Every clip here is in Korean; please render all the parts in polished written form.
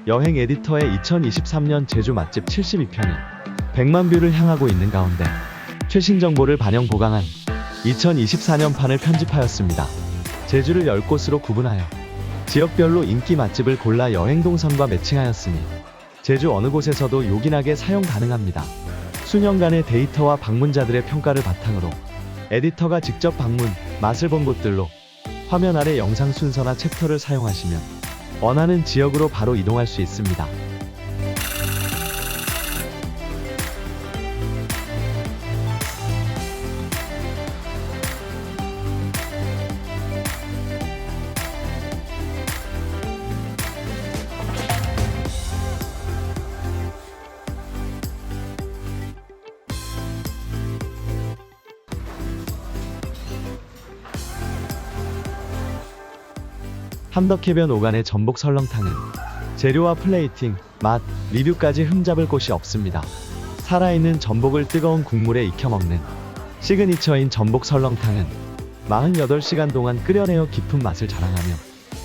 여행 에디터의 2023년 제주 맛집 72편이 100만 뷰를 향하고 있는 가운데 최신 정보를 반영 보강한 2024년 판을 편집하였습니다. 제주를 10곳으로 구분하여 지역별로 인기 맛집을 골라 여행 동선과 매칭하였으니 제주 어느 곳에서도 요긴하게 사용 가능합니다. 수년간의 데이터와 방문자들의 평가를 바탕으로 에디터가 직접 방문, 맛을 본 곳들로 화면 아래 영상 순서나 챕터를 사용하시면 원하는 지역으로 바로 이동할 수 있습니다. 함덕해변 오간의 전복 설렁탕은 재료와 플레이팅, 맛, 리뷰까지 흠잡을 곳이 없습니다. 살아있는 전복을 뜨거운 국물에 익혀 먹는 시그니처인 전복 설렁탕은 48시간 동안 끓여내어 깊은 맛을 자랑하며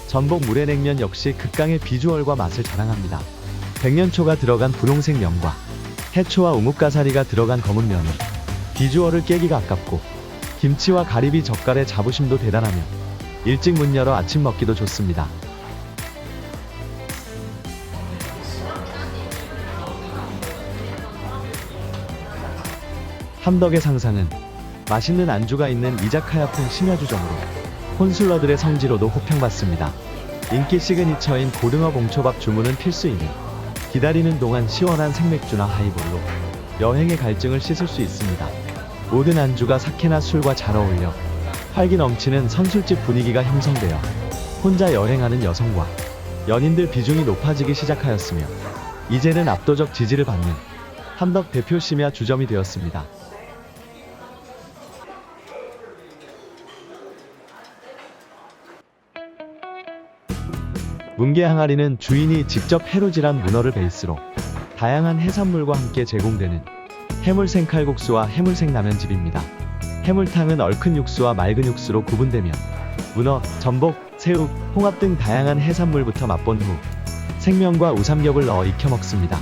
전복 물회냉면 역시 극강의 비주얼과 맛을 자랑합니다. 백년초가 들어간 분홍색 면과 해초와 우뭇가사리가 들어간 검은 면은 비주얼을 깨기가 아깝고 김치와 가리비 젓갈의 자부심도 대단하며 일찍 문 열어 아침 먹기도 좋습니다. 함덕의 상상은 맛있는 안주가 있는 이자카야풍 심야주점으로 혼술러들의 성지로도 호평받습니다. 인기 시그니처인 고등어 봉초밥 주문은 필수이며 기다리는 동안 시원한 생맥주나 하이볼로 여행의 갈증을 씻을 수 있습니다. 모든 안주가 사케나 술과 잘 어울려 활기 넘치는 선술집 분위기가 형성되어 혼자 여행하는 여성과 연인들 비중이 높아지기 시작하였으며 이제는 압도적 지지를 받는 함덕 대표 심야 주점이 되었습니다. 문개 항아리는 주인이 직접 해루질한 문어를 베이스로 다양한 해산물과 함께 제공되는 해물생 칼국수와 해물생 라면집입니다. 해물탕은 얼큰 육수와 맑은 육수로 구분되며 문어, 전복, 새우, 홍합 등 다양한 해산물부터 맛본 후 생면과 우삼겹을 넣어 익혀 먹습니다.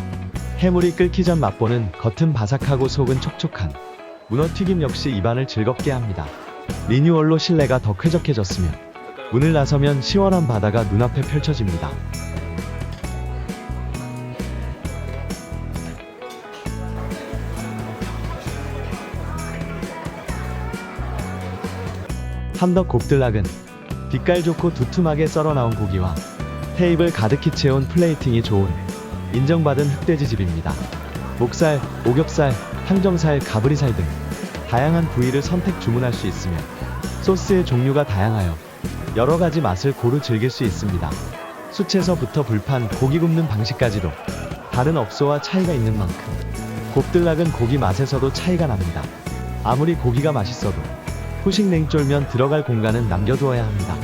해물이 끓기 전 맛보는 겉은 바삭하고 속은 촉촉한 문어튀김 역시 입안을 즐겁게 합니다. 리뉴얼로 실내가 더 쾌적해졌으며 문을 나서면 시원한 바다가 눈앞에 펼쳐집니다. 함덕 곱들락은 빛깔 좋고 두툼하게 썰어 나온 고기와 테이블 가득히 채운 플레이팅이 좋은 인정받은 흑돼지집입니다. 목살, 오겹살, 항정살, 가브리살 등 다양한 부위를 선택 주문할 수 있으며 소스의 종류가 다양하여 여러가지 맛을 고루 즐길 수 있습니다. 수채서부터 불판, 고기 굽는 방식까지도 다른 업소와 차이가 있는 만큼 곱들락은 고기 맛에서도 차이가 납니다. 아무리 고기가 맛있어도 후식 냉쫄면 들어갈 공간은 남겨두어야 합니다.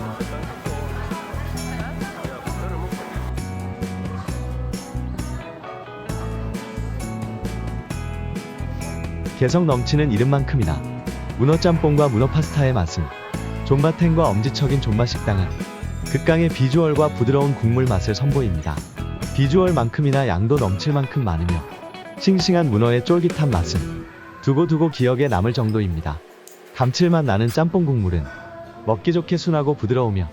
개성 넘치는 이름만큼이나 문어짬뽕과 문어파스타의 맛은 존바텐과 엄지척인 존바식당은 극강의 비주얼과 부드러운 국물 맛을 선보입니다. 비주얼만큼이나 양도 넘칠 만큼 많으며 싱싱한 문어의 쫄깃한 맛은 두고두고 기억에 남을 정도입니다. 감칠맛 나는 짬뽕 국물은 먹기 좋게 순하고 부드러우며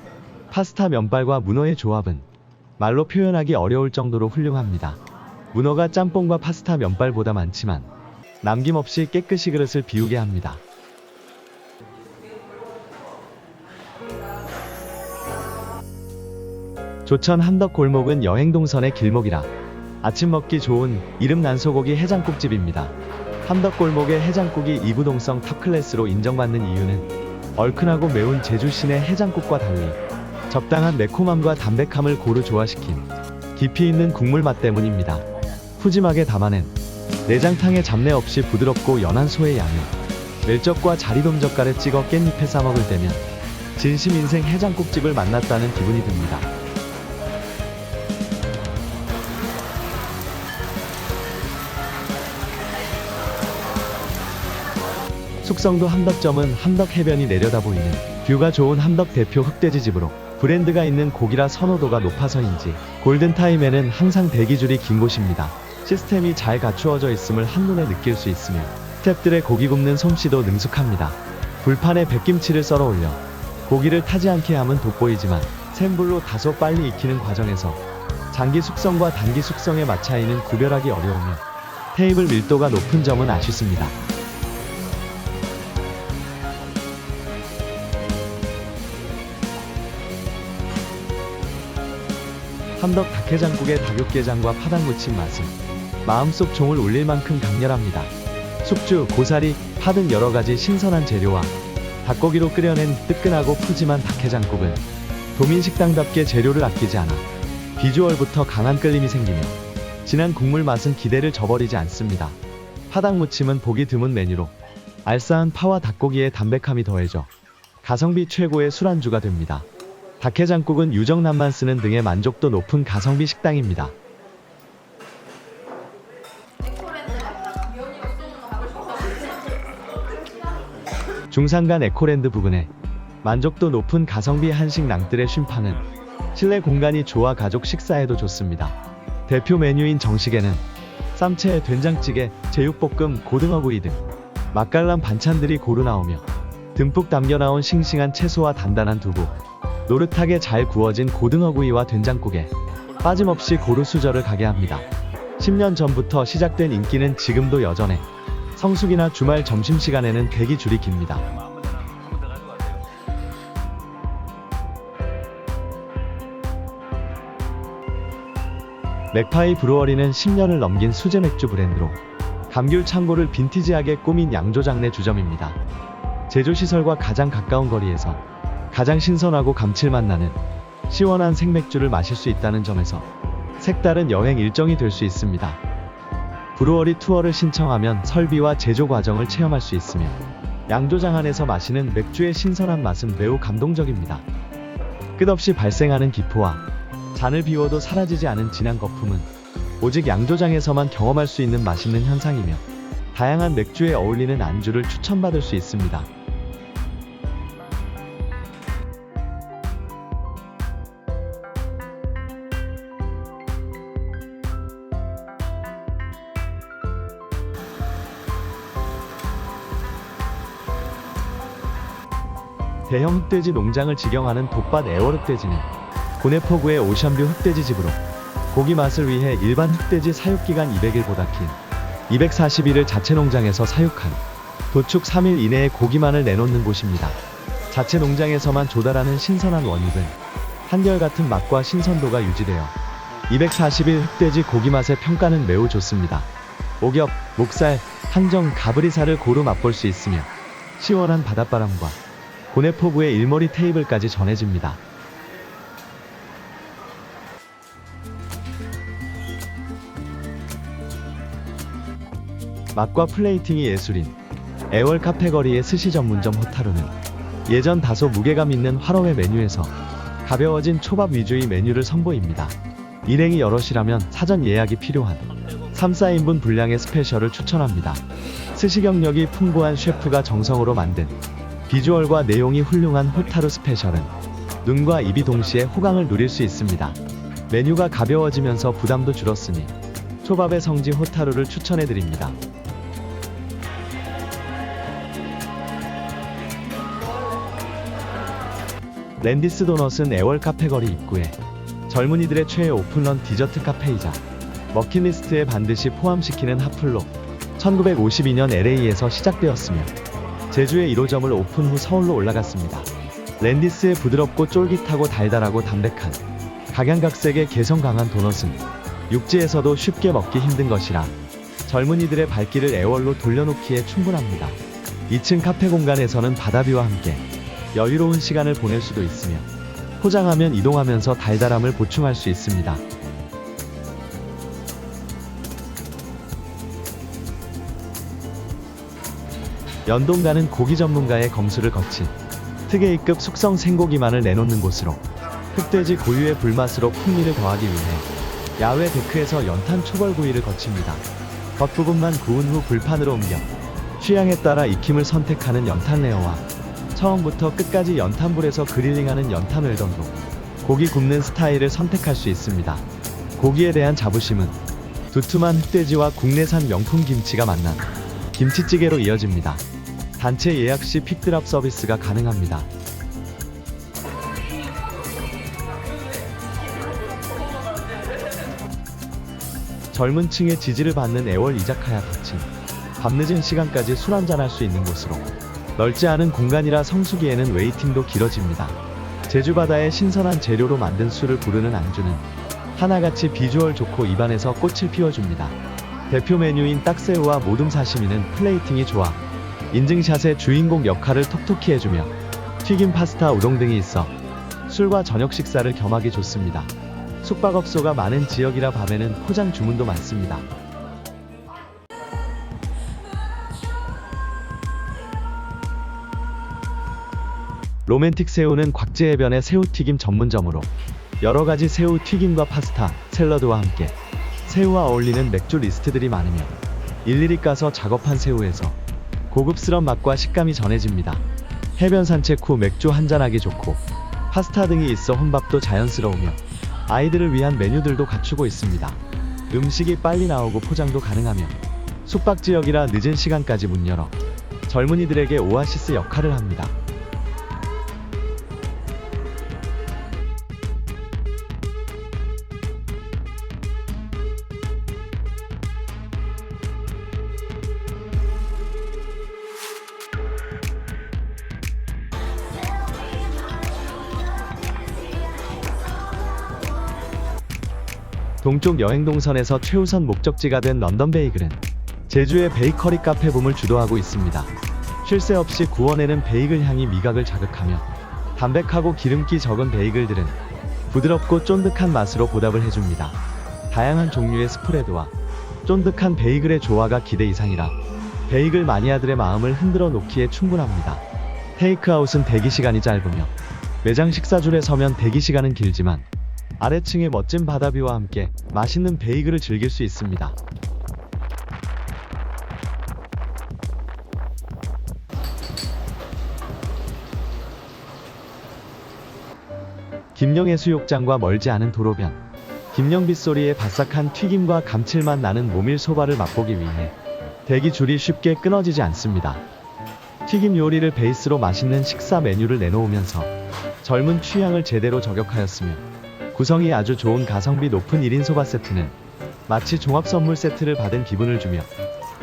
파스타 면발과 문어의 조합은 말로 표현하기 어려울 정도로 훌륭합니다. 문어가 짬뽕과 파스타 면발보다 많지만 남김없이 깨끗이 그릇을 비우게 합니다. 조천 함덕 골목은 여행 동선의 길목이라 아침 먹기 좋은 이름 난소고기 해장국집입니다. 함덕 골목의 해장국이 이구동성 탑클래스로 인정받는 이유는 얼큰하고 매운 제주 시내 해장국과 달리 적당한 매콤함과 담백함을 고루 조화시킨 깊이 있는 국물 맛 때문입니다. 푸짐하게 담아낸 내장탕의 잡내 없이 부드럽고 연한 소의 양을 멜젓과 자리돔 젓갈에 찍어 깻잎에 싸먹을 때면 진심 인생 해장국집을 만났다는 기분이 듭니다. 숙성도 함덕점은 함덕해변이 내려다보이는 뷰가 좋은 함덕 대표 흑돼지집으로 브랜드가 있는 고기라 선호도가 높아서인지 골든타임에는 항상 대기줄이 긴 곳입니다. 시스템이 잘 갖추어져 있음을 한눈에 느낄 수 있으며 스태프들의 고기 굽는 솜씨도 능숙합니다. 불판에 백김치를 썰어 올려 고기를 타지 않게 함은 돋보이지만 센 불로 다소 빨리 익히는 과정에서 장기 숙성과 단기 숙성의 맛 차이는 구별하기 어려우며 테이블 밀도가 높은 점은 아쉽습니다. 함덕 닭해장국의 닭육개장과 파닭무침 맛은 마음속 종을 울릴 만큼 강렬합니다. 숙주, 고사리, 파 등 여러가지 신선한 재료와 닭고기로 끓여낸 뜨끈하고 푸짐한 닭해장국은 도민식당답게 재료를 아끼지 않아 비주얼부터 강한 끌림이 생기며 진한 국물 맛은 기대를 저버리지 않습니다. 파닭무침은 보기 드문 메뉴로 알싸한 파와 닭고기의 담백함이 더해져 가성비 최고의 술안주가 됩니다. 닭해장국은 유정란만 쓰는 등의 만족도 높은 가성비 식당입니다. 중산간 에코랜드 부근에 만족도 높은 가성비 한식 낭뜰의 쉼팡은 실내 공간이 좋아 가족 식사에도 좋습니다. 대표 메뉴인 정식에는 쌈채, 된장찌개, 제육볶음, 고등어구이 등 맛깔난 반찬들이 고루 나오며 듬뿍 담겨 나온 싱싱한 채소와 단단한 두부, 노릇하게 잘 구워진 고등어구이와 된장국에 빠짐없이 고루 수저를 가게 합니다. 10년 전부터 시작된 인기는 지금도 여전해 성수기나 주말 점심시간에는 대기줄이 깁니다. 맥파이 브루어리는 10년을 넘긴 수제 맥주 브랜드로 감귤 창고를 빈티지하게 꾸민 양조장 주점입니다. 제조시설과 가장 가까운 거리에서 가장 신선하고 감칠맛 나는 시원한 생맥주를 마실 수 있다는 점에서 색다른 여행 일정이 될 수 있습니다. 브루어리 투어를 신청하면 설비와 제조 과정을 체험할 수 있으며 양조장 안에서 마시는 맥주의 신선한 맛은 매우 감동적입니다. 끝없이 발생하는 기포와 잔을 비워도 사라지지 않은 진한 거품은 오직 양조장에서만 경험할 수 있는 맛있는 현상이며 다양한 맥주에 어울리는 안주를 추천받을 수 있습니다. 대형 흑돼지 농장을 직영하는 돛밭 애월흑돼지는 고내포구의 오션뷰 흑돼지집으로 고기 맛을 위해 일반 흑돼지 사육기간 200일보다 긴 240일을 자체 농장에서 사육한 도축 3일 이내에 고기만을 내놓는 곳입니다. 자체 농장에서만 조달하는 신선한 원육은 한결같은 맛과 신선도가 유지되어 240일 흑돼지 고기 맛의 평가는 매우 좋습니다. 오겹, 목살, 항정, 가브리살을 고루 맛볼 수 있으며 시원한 바닷바람과 고내포구의 일몰이 테이블까지 전해집니다. 맛과 플레이팅이 예술인 애월 카페거리의 스시 전문점 호타루는 예전 다소 무게감 있는 화로회 메뉴에서 가벼워진 초밥 위주의 메뉴를 선보입니다. 일행이 여럿이라면 사전 예약이 필요한 3-4인분 분량의 스페셜을 추천합니다. 스시 경력이 풍부한 셰프가 정성으로 만든 비주얼과 내용이 훌륭한 호타루 스페셜은 눈과 입이 동시에 호강을 누릴 수 있습니다. 메뉴가 가벼워지면서 부담도 줄었으니 초밥의 성지 호타루를 추천해드립니다. 랜디스 도넛은 애월 카페거리 입구에 젊은이들의 최애 오픈런 디저트 카페이자 버킷리스트에 반드시 포함시키는 핫플로 1952년 LA에서 시작되었으며 제주에 1호점을 오픈 후 서울로 올라갔습니다. 랜디스의 부드럽고 쫄깃하고 달달하고 담백한 각양각색의 개성 강한 도넛은 육지에서도 쉽게 먹기 힘든 것이라 젊은이들의 발길을 애월로 돌려놓기에 충분합니다. 2층 카페 공간에서는 바다뷰와 함께 여유로운 시간을 보낼 수도 있으며 포장하면 이동하면서 달달함을 보충할 수 있습니다. 연동가는 고기 전문가의 검수를 거친 특A급 숙성 생고기만을 내놓는 곳으로 흑돼지 고유의 불맛으로 풍미를 더하기 위해 야외 데크에서 연탄 초벌구이를 거칩니다. 겉부분만 구운 후 불판으로 옮겨 취향에 따라 익힘을 선택하는 연탄 레어와 처음부터 끝까지 연탄불에서 그릴링하는 연탄 웰던도 고기 굽는 스타일을 선택할 수 있습니다. 고기에 대한 자부심은 두툼한 흑돼지와 국내산 명품 김치가 만난 김치찌개로 이어집니다. 단체 예약 시 픽드랍 서비스가 가능합니다. 젊은 층의 지지를 받는 애월 이자카야 덕층. 밤늦은 시간까지 술 한잔할 수 있는 곳으로 넓지 않은 공간이라 성수기에는 웨이팅도 길어집니다. 제주바다의 신선한 재료로 만든 술을 부르는 안주는 하나같이 비주얼 좋고 입안에서 꽃을 피워줍니다. 대표 메뉴인 딱새우와 모둠 사시미는 플레이팅이 좋아 인증샷의 주인공 역할을 톡톡히 해주며 튀김 파스타 우동 등이 있어 술과 저녁 식사를 겸하기 좋습니다. 숙박업소가 많은 지역이라 밤에는 포장 주문도 많습니다. 로맨틱 새우는 곽지해변의 새우튀김 전문점으로 여러가지 새우 튀김과 파스타, 샐러드와 함께 새우와 어울리는 맥주 리스트들이 많으며 일일이 까서 작업한 새우에서 고급스런 맛과 식감이 전해집니다. 해변 산책 후 맥주 한잔하기 좋고 파스타 등이 있어 혼밥도 자연스러우며 아이들을 위한 메뉴들도 갖추고 있습니다. 음식이 빨리 나오고 포장도 가능하며 숙박지역이라 늦은 시간까지 문 열어 젊은이들에게 오아시스 역할을 합니다. 동쪽 여행동선에서 최우선 목적지가 된 런던 베이글은 제주의 베이커리 카페붐을 주도하고 있습니다. 쉴 새 없이 구워내는 베이글 향이 미각을 자극하며 담백하고 기름기 적은 베이글들은 부드럽고 쫀득한 맛으로 보답을 해줍니다. 다양한 종류의 스프레드와 쫀득한 베이글의 조화가 기대 이상이라 베이글 마니아들의 마음을 흔들어 놓기에 충분합니다. 테이크아웃은 대기시간이 짧으며 매장 식사줄에 서면 대기시간은 길지만 아래층의 멋진 바다뷰와 함께 맛있는 베이글을 즐길 수 있습니다. 김녕해수욕장과 멀지 않은 도로변, 김녕 빗소리의 바삭한 튀김과 감칠맛 나는 모밀소바를 맛보기 위해 대기줄이 쉽게 끊어지지 않습니다. 튀김 요리를 베이스로 맛있는 식사 메뉴를 내놓으면서 젊은 취향을 제대로 저격하였으며 구성이 아주 좋은 가성비 높은 1인 소바 세트는 마치 종합 선물 세트를 받은 기분을 주며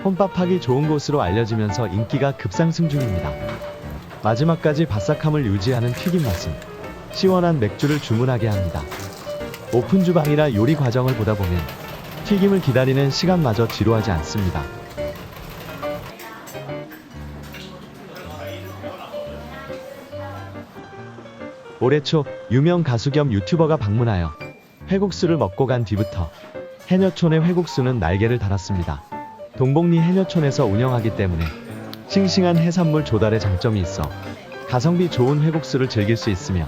혼밥하기 좋은 곳으로 알려지면서 인기가 급상승 중입니다. 마지막까지 바삭함을 유지하는 튀김 맛은 시원한 맥주를 주문하게 합니다. 오픈 주방이라 요리 과정을 보다 보면 튀김을 기다리는 시간마저 지루하지 않습니다. 올해 초 유명 가수 겸 유튜버가 방문하여 회국수를 먹고 간 뒤부터 해녀촌의 회국수는 날개를 달았습니다. 동복리 해녀촌에서 운영하기 때문에 싱싱한 해산물 조달의 장점이 있어 가성비 좋은 회국수를 즐길 수 있으며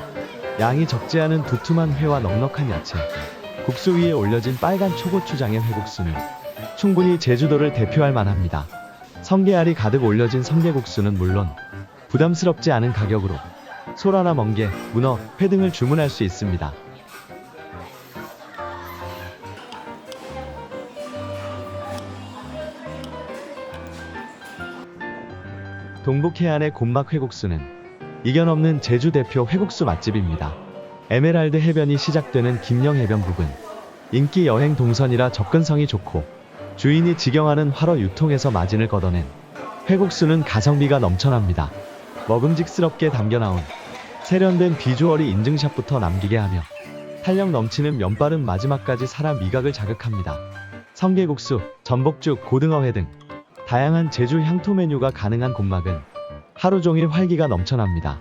양이 적지 않은 두툼한 회와 넉넉한 야채, 국수 위에 올려진 빨간 초고추장의 회국수는 충분히 제주도를 대표할 만합니다. 성게알이 가득 올려진 성게국수는 물론 부담스럽지 않은 가격으로 소라나 멍게, 문어, 회 등을 주문할 수 있습니다. 동북해안의 곤막 회국수는 이견 없는 제주 대표 회국수 맛집입니다. 에메랄드 해변이 시작되는 김녕 해변 부근, 인기 여행 동선이라 접근성이 좋고 주인이 직영하는 활어 유통에서 마진을 걷어낸 회국수는 가성비가 넘쳐납니다. 먹음직스럽게 담겨 나온 세련된 비주얼이 인증샷부터 남기게 하며 탄력 넘치는 면발은 마지막까지 사람 미각을 자극합니다. 성게국수, 전복죽, 고등어회 등 다양한 제주 향토 메뉴가 가능한 곤막은 하루 종일 활기가 넘쳐납니다.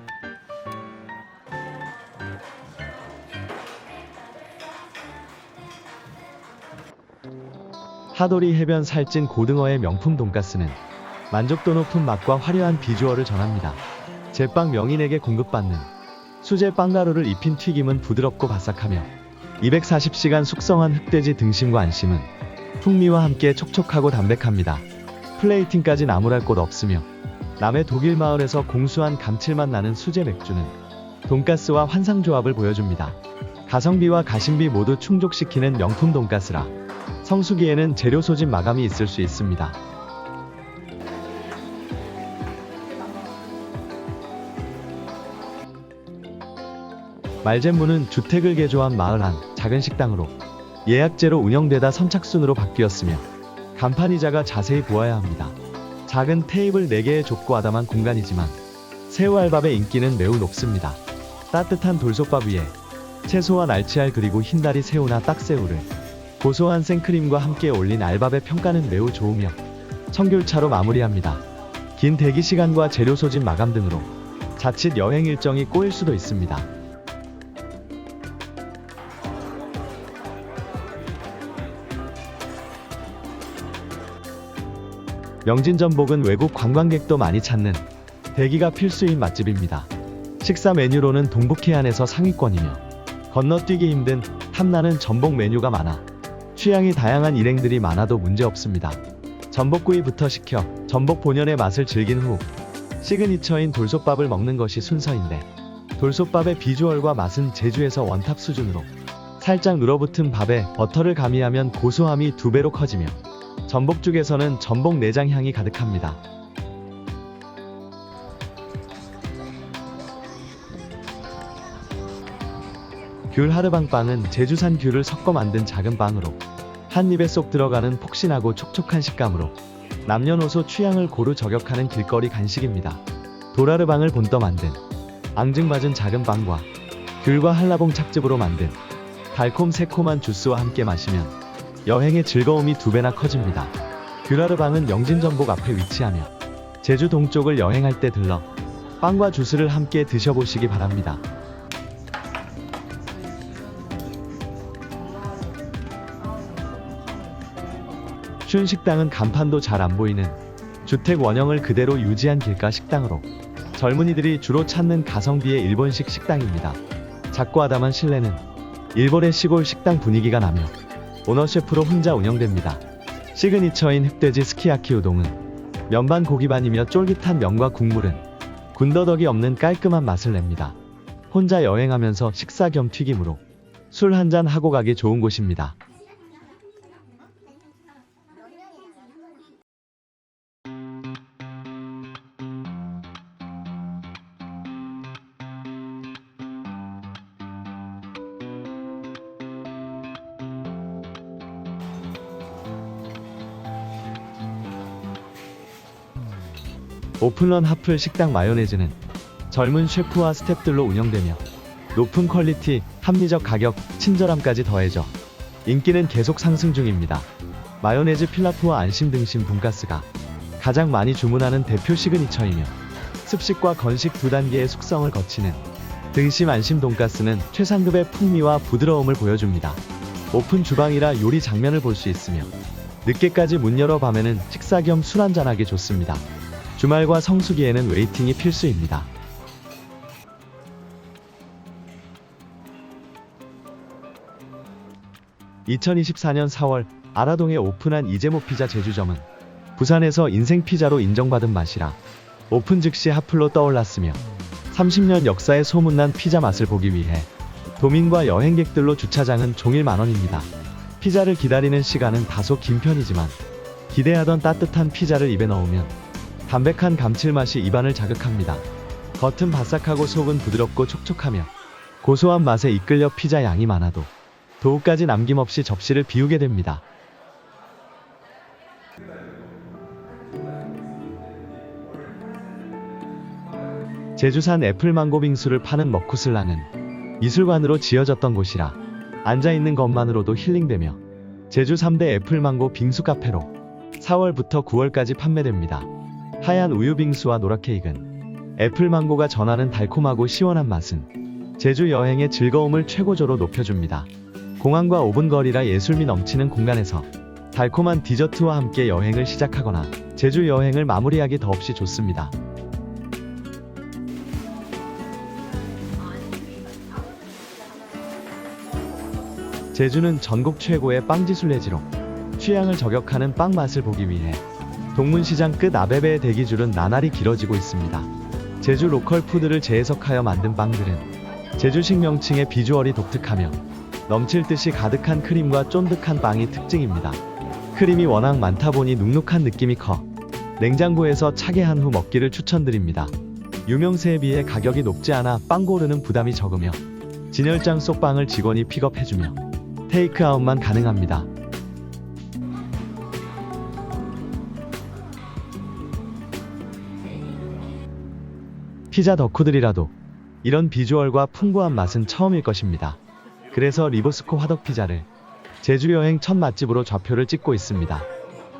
하도리 해변 살찐 고등어의 명품 돈가스는 만족도 높은 맛과 화려한 비주얼을 전합니다. 제빵 명인에게 공급받는 수제 빵가루를 입힌 튀김은 부드럽고 바삭하며 240시간 숙성한 흑돼지 등심과 안심은 풍미와 함께 촉촉하고 담백합니다. 플레이팅까지 나무랄 곳 없으며 남해 독일 마을에서 공수한 감칠맛 나는 수제 맥주는 돈가스와 환상조합을 보여줍니다. 가성비와 가심비 모두 충족시키는 명품 돈가스라 성수기에는 재료 소진 마감이 있을 수 있습니다. 말잼무는 주택을 개조한 마을 한 작은 식당으로 예약제로 운영되다 선착순으로 바뀌었으며 간판이 작아 자세히 보아야 합니다. 작은 테이블 4개의 좁고 아담한 공간이지만 새우알밥의 인기는 매우 높습니다. 따뜻한 돌솥밥 위에 채소와 날치알 그리고 흰다리 새우나 딱새우를 고소한 생크림과 함께 올린 알밥의 평가는 매우 좋으며 청귤차로 마무리합니다. 긴 대기시간과 재료 소진 마감 등으로 자칫 여행 일정이 꼬일 수도 있습니다. 명진전복은 외국 관광객도 많이 찾는 대기가 필수인 맛집입니다. 식사 메뉴로는 동북해안에서 상위권이며 건너뛰기 힘든 탐나는 전복 메뉴가 많아 취향이 다양한 일행들이 많아도 문제없습니다. 전복구이부터 시켜 전복 본연의 맛을 즐긴 후 시그니처인 돌솥밥을 먹는 것이 순서인데 돌솥밥의 비주얼과 맛은 제주에서 원탑 수준으로 살짝 늘어붙은 밥에 버터를 가미하면 고소함이 2배로 커지며 전복죽에서는 전복 내장 향이 가득합니다. 귤 하르방빵은 제주산 귤을 섞어 만든 작은 빵으로 한 입에 쏙 들어가는 폭신하고 촉촉한 식감으로 남녀노소 취향을 고루 저격하는 길거리 간식입니다. 도라르방을 본떠 만든 앙증맞은 작은 빵과 귤과 한라봉 착즙으로 만든 달콤 새콤한 주스와 함께 마시면 여행의 즐거움이 2배나 커집니다. 귤하르방은 명진전복 앞에 위치하며 제주 동쪽을 여행할 때 들러 빵과 주스를 함께 드셔보시기 바랍니다. 슌식당은 간판도 잘 안 보이는 주택 원형을 그대로 유지한 길가 식당으로 젊은이들이 주로 찾는 가성비의 일본식 식당입니다. 작고 아담한 실내는 일본의 시골 식당 분위기가 나며 오너셰프로 혼자 운영됩니다. 시그니처인 흑돼지 스키야키 우동은 면반 고기반이며 쫄깃한 면과 국물은 군더더기 없는 깔끔한 맛을 냅니다. 혼자 여행하면서 식사 겸 튀김으로 술 한잔 하고 가기 좋은 곳입니다. 오픈런 하플 식당 마요네즈는 젊은 셰프와 스태프들로 운영되며 높은 퀄리티, 합리적 가격, 친절함까지 더해져 인기는 계속 상승 중입니다. 마요네즈 필라프와 안심 등심 돈가스가 가장 많이 주문하는 대표 시그니처이며 습식과 건식 2단계의 숙성을 거치는 등심 안심 돈가스는 최상급의 풍미와 부드러움을 보여줍니다. 오픈 주방이라 요리 장면을 볼 수 있으며 늦게까지 문 열어 밤에는 식사 겸 술 한잔하기 좋습니다. 주말과 성수기에는 웨이팅이 필수입니다. (2024년 4월) 아라동에 오픈한 이재모 피자 제주점은 부산에서 인생 피자로 인정받은 맛이라 오픈 즉시 핫플로 떠올랐으며 30년 역사의 소문난 피자 맛을 보기 위해 도민과 여행객들로 주차장은 종일 만원입니다. 피자를 기다리는 시간은 다소 긴 편이지만 기대하던 따뜻한 피자를 입에 넣으면 담백한 감칠맛이 입안을 자극합니다. 겉은 바삭하고 속은 부드럽고 촉촉하며 고소한 맛에 이끌려 피자 양이 많아도 도우까지 남김없이 접시를 비우게 됩니다. 제주산 애플망고 빙수를 파는 먹구슬라는 미술관으로 지어졌던 곳이라 앉아있는 것만으로도 힐링되며 제주 3대 애플망고 빙수 카페로 4월부터 9월까지 판매됩니다. 하얀 우유 빙수와 노랗케익은 애플망고가 전하는 달콤하고 시원한 맛은 제주 여행의 즐거움을 최고조로 높여줍니다. 공항과 5분 거리라 예술미 넘치는 공간에서 달콤한 디저트와 함께 여행을 시작하거나 제주 여행을 마무리하기 더없이 좋습니다. 제주는 전국 최고의 빵지순례지로 취향을 저격하는 빵 맛을 보기 위해 동문시장 끝 아베베의 대기줄은 나날이 길어지고 있습니다. 제주 로컬 푸드를 재해석하여 만든 빵들은 제주식 명칭의 비주얼이 독특하며 넘칠 듯이 가득한 크림과 쫀득한 빵이 특징입니다. 크림이 워낙 많다 보니 눅눅한 느낌이 커 냉장고에서 차게 한 후 먹기를 추천드립니다. 유명세에 비해 가격이 높지 않아 빵 고르는 부담이 적으며 진열장 속 빵을 직원이 픽업해주며 테이크아웃만 가능합니다. 피자 덕후들이라도 이런 비주얼과 풍부한 맛은 처음일 것입니다. 그래서 리보스코 화덕피자를 제주 여행 첫 맛집으로 좌표를 찍고 있습니다.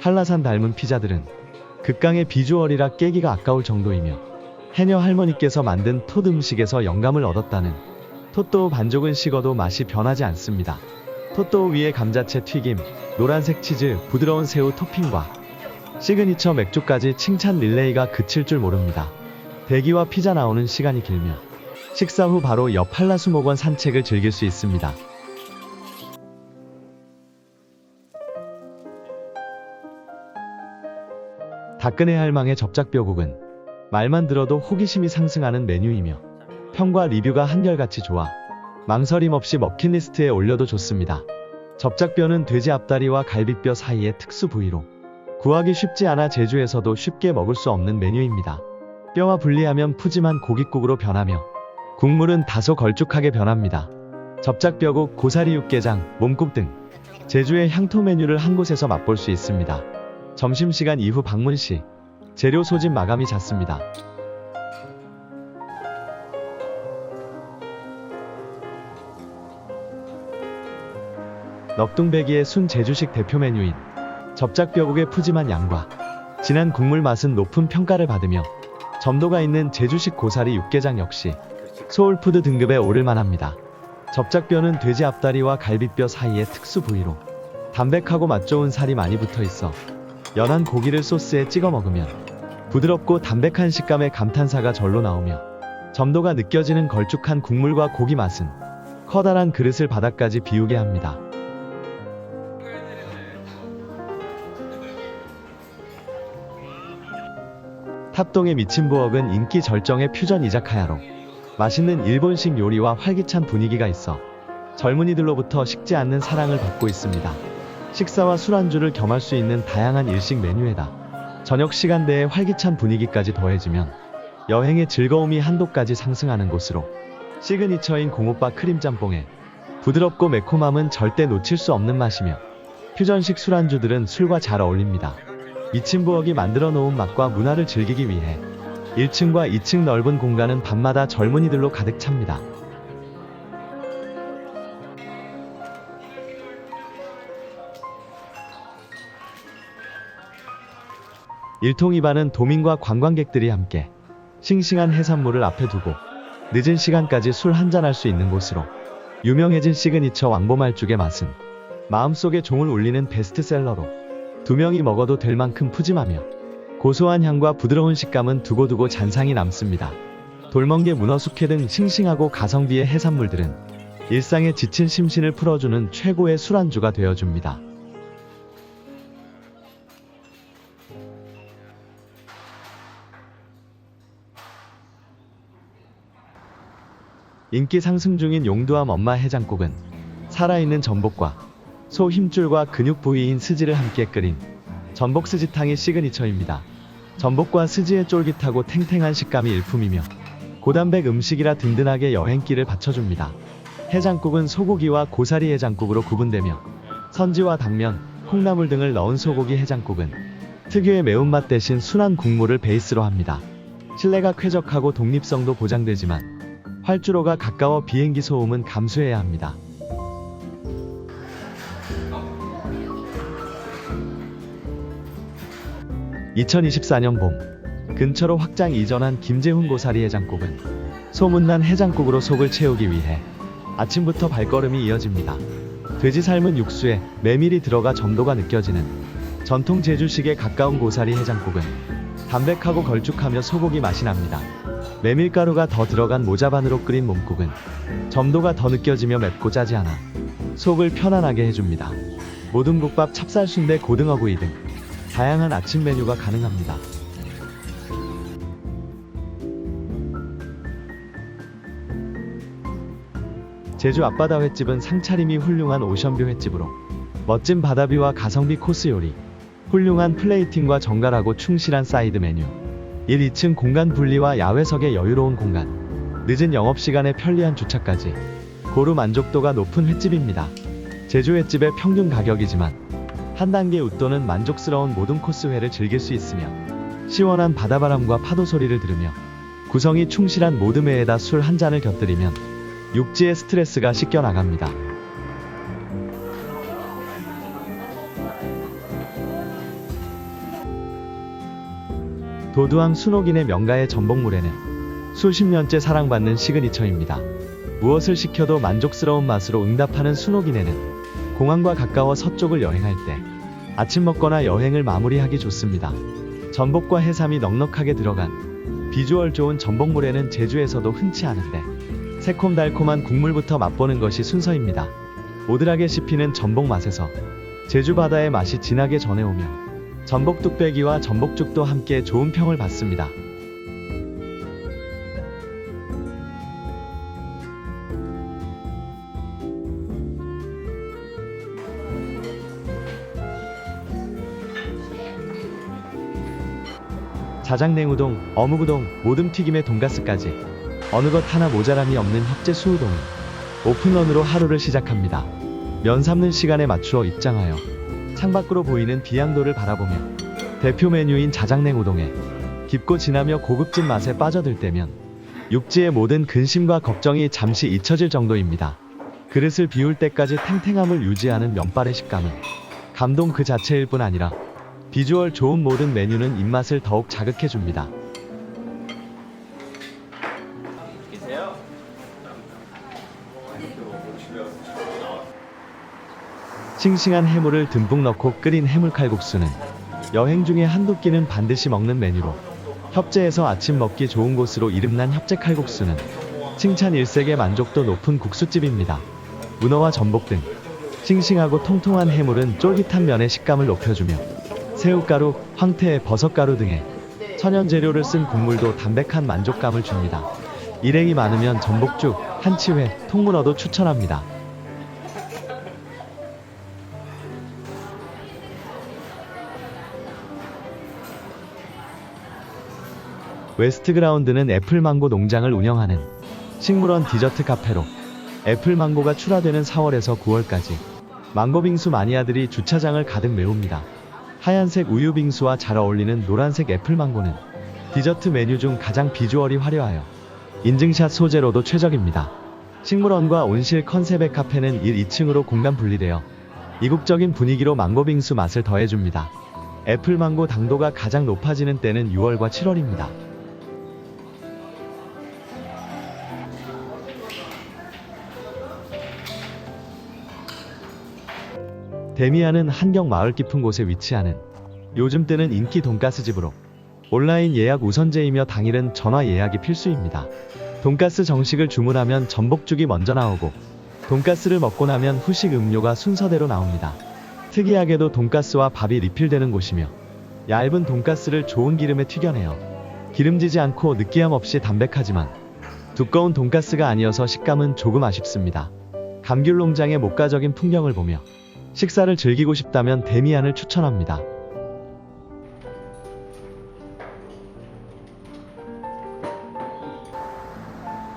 한라산 닮은 피자들은 극강의 비주얼이라 깨기가 아까울 정도이며 해녀 할머니께서 만든 톳 음식에서 영감을 얻었다는 톳도우 반죽은 식어도 맛이 변하지 않습니다. 톳도우 위에 감자채 튀김, 노란색 치즈, 부드러운 새우 토핑과 시그니처 맥주까지 칭찬 릴레이가 그칠 줄 모릅니다. 대기와 피자 나오는 시간이 길며 식사 후 바로 옆 한라수목원 산책을 즐길 수 있습니다. 다끈해 할망의 접작뼈국은 말만 들어도 호기심이 상승하는 메뉴이며 평과 리뷰가 한결같이 좋아 망설임 없이 먹킷리스트에 올려도 좋습니다. 접작뼈는 돼지 앞다리와 갈비뼈 사이의 특수 부위로 구하기 쉽지 않아 제주에서도 쉽게 먹을 수 없는 메뉴입니다. 뼈와 분리하면 푸짐한 고깃국으로 변하며 국물은 다소 걸쭉하게 변합니다. 접작뼈국, 고사리 육개장, 몸국 등 제주의 향토 메뉴를 한 곳에서 맛볼 수 있습니다. 점심시간 이후 방문 시 재료 소진 마감이 잦습니다. 넉둥배기의 순 제주식 대표 메뉴인 접작뼈국의 푸짐한 양과 진한 국물 맛은 높은 평가를 받으며 점도가 있는 제주식 고사리 육개장 역시 소울푸드 등급에 오를만합니다. 접작뼈는 돼지 앞다리와 갈비뼈 사이의 특수 부위로 담백하고 맛 좋은 살이 많이 붙어있어 연한 고기를 소스에 찍어 먹으면 부드럽고 담백한 식감의 감탄사가 절로 나오며 점도가 느껴지는 걸쭉한 국물과 고기 맛은 커다란 그릇을 바닥까지 비우게 합니다. 탑동의 미친부엌은 인기 절정의 퓨전 이자카야로 맛있는 일본식 요리와 활기찬 분위기가 있어 젊은이들로부터 식지 않는 사랑을 받고 있습니다. 식사와 술안주를 겸할 수 있는 다양한 일식 메뉴에다 저녁 시간대의 활기찬 분위기까지 더해지면 여행의 즐거움이 한도까지 상승하는 곳으로 시그니처인 공오빠 크림짬뽕에 부드럽고 매콤함은 절대 놓칠 수 없는 맛이며 퓨전식 술안주들은 술과 잘 어울립니다. 미친부엌이 만들어 놓은 맛과 문화를 즐기기 위해 1층과 2층 넓은 공간은 밤마다 젊은이들로 가득 찹니다. 일통이반은 도민과 관광객들이 함께 싱싱한 해산물을 앞에 두고 늦은 시간까지 술 한잔할 수 있는 곳으로 유명해진 시그니처 왕보말죽의 맛은 마음속에 종을 울리는 베스트셀러로 두 명이 먹어도 될 만큼 푸짐하며 고소한 향과 부드러운 식감은 두고두고 잔상이 남습니다. 돌멍게, 문어, 숙회 등 싱싱하고 가성비의 해산물들은 일상에 지친 심신을 풀어주는 최고의 술안주가 되어줍니다. 인기 상승 중인 용두암 엄마 해장국은 살아있는 전복과 소 힘줄과 근육 부위인 스지를 함께 끓인 전복 스지탕이 시그니처입니다. 전복과 스지의 쫄깃하고 탱탱한 식감이 일품이며 고단백 음식이라 든든하게 여행길을 받쳐줍니다. 해장국은 소고기와 고사리 해장국으로 구분되며 선지와 당면, 콩나물 등을 넣은 소고기 해장국은 특유의 매운맛 대신 순한 국물을 베이스로 합니다. 실내가 쾌적하고 독립성도 보장되지만 활주로가 가까워 비행기 소음은 감수해야 합니다. (2024년) 봄 근처로 확장 이전한 김재훈 고사리 해장국은 소문난 해장국으로 속을 채우기 위해 아침부터 발걸음이 이어집니다. 돼지 삶은 육수에 메밀이 들어가 점도가 느껴지는 전통 제주식에 가까운 고사리 해장국은 담백하고 걸쭉하며 소고기 맛이 납니다. 메밀가루가 더 들어간 모자반으로 끓인 몸국은 점도가 더 느껴지며 맵고 짜지 않아 속을 편안하게 해줍니다. 모둠국밥, 찹쌀순대, 고등어구이 등 다양한 아침 메뉴가 가능합니다. 제주 앞바다 횟집은 상차림이 훌륭한 오션뷰 횟집으로 멋진 바다뷰와 가성비 코스 요리, 훌륭한 플레이팅과 정갈하고 충실한 사이드 메뉴, 1, 2층 공간 분리와 야외석의 여유로운 공간, 늦은 영업시간에 편리한 주차까지 고루 만족도가 높은 횟집입니다. 제주 횟집의 평균 가격이지만 한 단계 웃도는 만족스러운 모든 코스 회를 즐길 수 있으며 시원한 바다바람과 파도 소리를 들으며 구성이 충실한 모듬 회에다 술 한 잔을 곁들이면 육지의 스트레스가 씻겨 나갑니다. 도두항 순옥인의 명가의 전복물회는 수십 년째 사랑받는 시그니처입니다. 무엇을 시켜도 만족스러운 맛으로 응답하는 순옥인에는 공항과 가까워 서쪽을 여행할 때 아침 먹거나 여행을 마무리하기 좋습니다. 전복과 해삼이 넉넉하게 들어간 비주얼 좋은 전복물회는 제주에서도 흔치 않은데 새콤달콤한 국물부터 맛보는 것이 순서입니다. 오들하게 씹히는 전복 맛에서 제주 바다의 맛이 진하게 전해오며 전복 뚝배기와 전복죽도 함께 좋은 평을 받습니다. 자장냉우동, 어묵우동, 모듬튀김에 돈가스까지 어느 것 하나 모자람이 없는 협재 수우동이 오픈런으로 하루를 시작합니다. 면 삶는 시간에 맞추어 입장하여 창밖으로 보이는 비양도를 바라보며 대표 메뉴인 자장냉우동에 깊고 진하며 고급진 맛에 빠져들 때면 육지의 모든 근심과 걱정이 잠시 잊혀질 정도입니다. 그릇을 비울 때까지 탱탱함을 유지하는 면발의 식감은 감동 그 자체일 뿐 아니라 비주얼 좋은 모든 메뉴는 입맛을 더욱 자극해줍니다. 싱싱한 해물을 듬뿍 넣고 끓인 해물칼국수는 여행 중에 한두 끼는 반드시 먹는 메뉴로 협재에서 아침 먹기 좋은 곳으로 이름난 협재칼국수는 칭찬 일색의 만족도 높은 국수집입니다. 문어와 전복 등 싱싱하고 통통한 해물은 쫄깃한 면의 식감을 높여주며 새우가루, 황태, 버섯가루 등의 천연 재료를 쓴 국물도 담백한 만족감을 줍니다. 일행이 많으면 전복죽, 한치회, 통문어도 추천합니다. 웨스트그라운드는 애플망고 농장을 운영하는 식물원 디저트 카페로 애플망고가 출하되는 4월에서 9월까지 망고빙수 마니아들이 주차장을 가득 메웁니다. 하얀색 우유빙수와 잘 어울리는 노란색 애플망고는 디저트 메뉴 중 가장 비주얼이 화려하여 인증샷 소재로도 최적입니다. 식물원과 온실 컨셉의 카페는 1, 2층으로 공간 분리되어 이국적인 분위기로 망고빙수 맛을 더해줍니다. 애플망고 당도가 가장 높아지는 때는 6월과 7월입니다. 데미안은 한경 마을 깊은 곳에 위치하는 요즘 때는 인기 돈가스 집으로 온라인 예약 우선제이며 당일은 전화 예약이 필수입니다. 돈가스 정식을 주문하면 전복죽이 먼저 나오고 돈가스를 먹고 나면 후식 음료가 순서대로 나옵니다. 특이하게도 돈가스와 밥이 리필되는 곳이며 얇은 돈가스를 좋은 기름에 튀겨내어 기름지지 않고 느끼함 없이 담백하지만 두꺼운 돈가스가 아니어서 식감은 조금 아쉽습니다. 감귤농장의 목가적인 풍경을 보며 식사를 즐기고 싶다면 데미안을 추천합니다.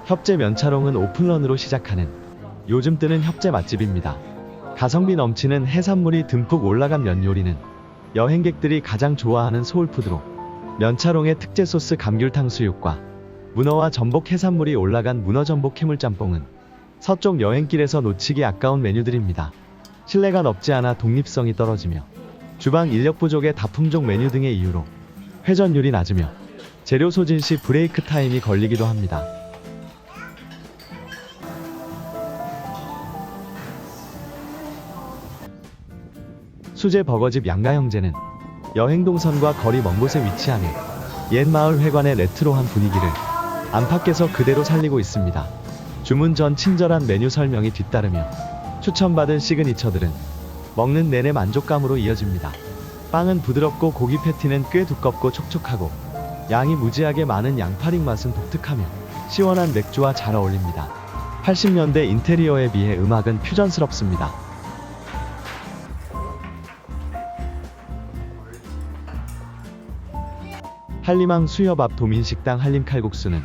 협재 면차롱은 오픈런으로 시작하는 요즘 뜨는 협재 맛집입니다. 가성비 넘치는 해산물이 듬뿍 올라간 면 요리는 여행객들이 가장 좋아하는 소울푸드로 면차롱의 특제 소스 감귤탕 수육과 문어와 전복 해산물이 올라간 문어전복 해물짬뽕은 서쪽 여행길에서 놓치기 아까운 메뉴들입니다. 신뢰가 높지 않아 독립성이 떨어지며 주방 인력 부족의 다품종 메뉴 등의 이유로 회전율이 낮으며 재료 소진 시 브레이크 타임이 걸리기도 합니다. 수제 버거집 양가형제는 여행 동선과 거리 먼 곳에 위치하는 옛 마을 회관의 레트로한 분위기를 안팎에서 그대로 살리고 있습니다. 주문 전 친절한 메뉴 설명이 뒤따르며 추천받은 시그니처들은 먹는 내내 만족감으로 이어집니다. 빵은 부드럽고 고기 패티는 꽤 두껍고 촉촉하고 양이 무지하게 많은 양파링 맛은 독특하며 시원한 맥주와 잘 어울립니다. 80년대 인테리어에 비해 음악은 퓨전스럽습니다. 한림항 수협 앞 도민식당 한림칼국수는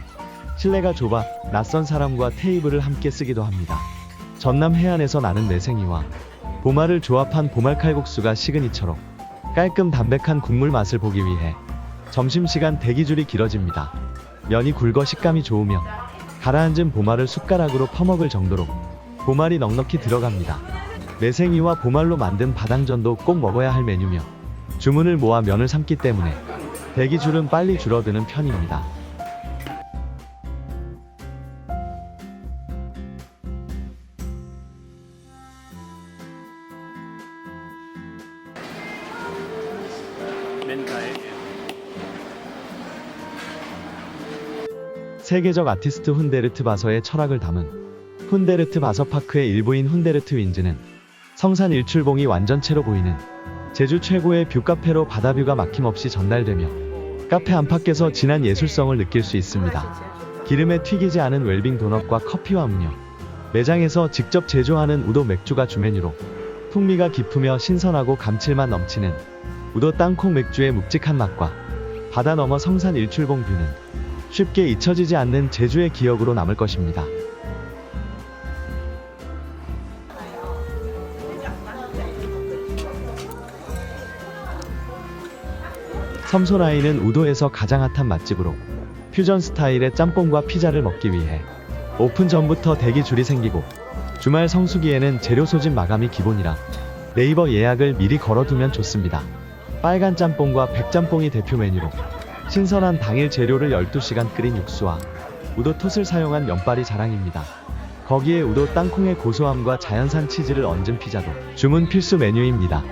실내가 좁아 낯선 사람과 테이블을 함께 쓰기도 합니다. 전남 해안에서 나는 매생이와 보말을 조합한 보말칼국수가 시그니처로 깔끔 담백한 국물 맛을 보기 위해 점심시간 대기줄이 길어집니다. 면이 굵어 식감이 좋으며 가라앉은 보말을 숟가락으로 퍼먹을 정도로 보말이 넉넉히 들어갑니다. 매생이와 보말로 만든 바당전도 꼭 먹어야 할 메뉴며 주문을 모아 면을 삶기 때문에 대기줄은 빨리 줄어드는 편입니다. 세계적 아티스트 훈데르트 바서의 철학을 담은 훈데르트 바서파크의 일부인 훈데르트 윈즈는 성산 일출봉이 완전체로 보이는 제주 최고의 뷰카페로 바다뷰가 막힘없이 전달되며 카페 안팎에서 진한 예술성을 느낄 수 있습니다. 기름에 튀기지 않은 웰빙 도넛과 커피와 음료, 매장에서 직접 제조하는 우도 맥주가 주메뉴로 풍미가 깊으며 신선하고 감칠맛 넘치는 우도 땅콩 맥주의 묵직한 맛과 바다 너머 성산 일출봉 뷰는 쉽게 잊혀지지 않는 제주의 기억으로 남을 것입니다. 섬소라인은 우도에서 가장 핫한 맛집으로 퓨전 스타일의 짬뽕과 피자를 먹기 위해 오픈 전부터 대기줄이 생기고 주말 성수기에는 재료 소진 마감이 기본이라 네이버 예약을 미리 걸어두면 좋습니다. 빨간 짬뽕과 백짬뽕이 대표 메뉴로 신선한 당일 재료를 12시간 끓인 육수와 우도 톳을 사용한 면발이 자랑입니다. 거기에 우도 땅콩의 고소함과 자연산 치즈를 얹은 피자도 주문 필수 메뉴입니다.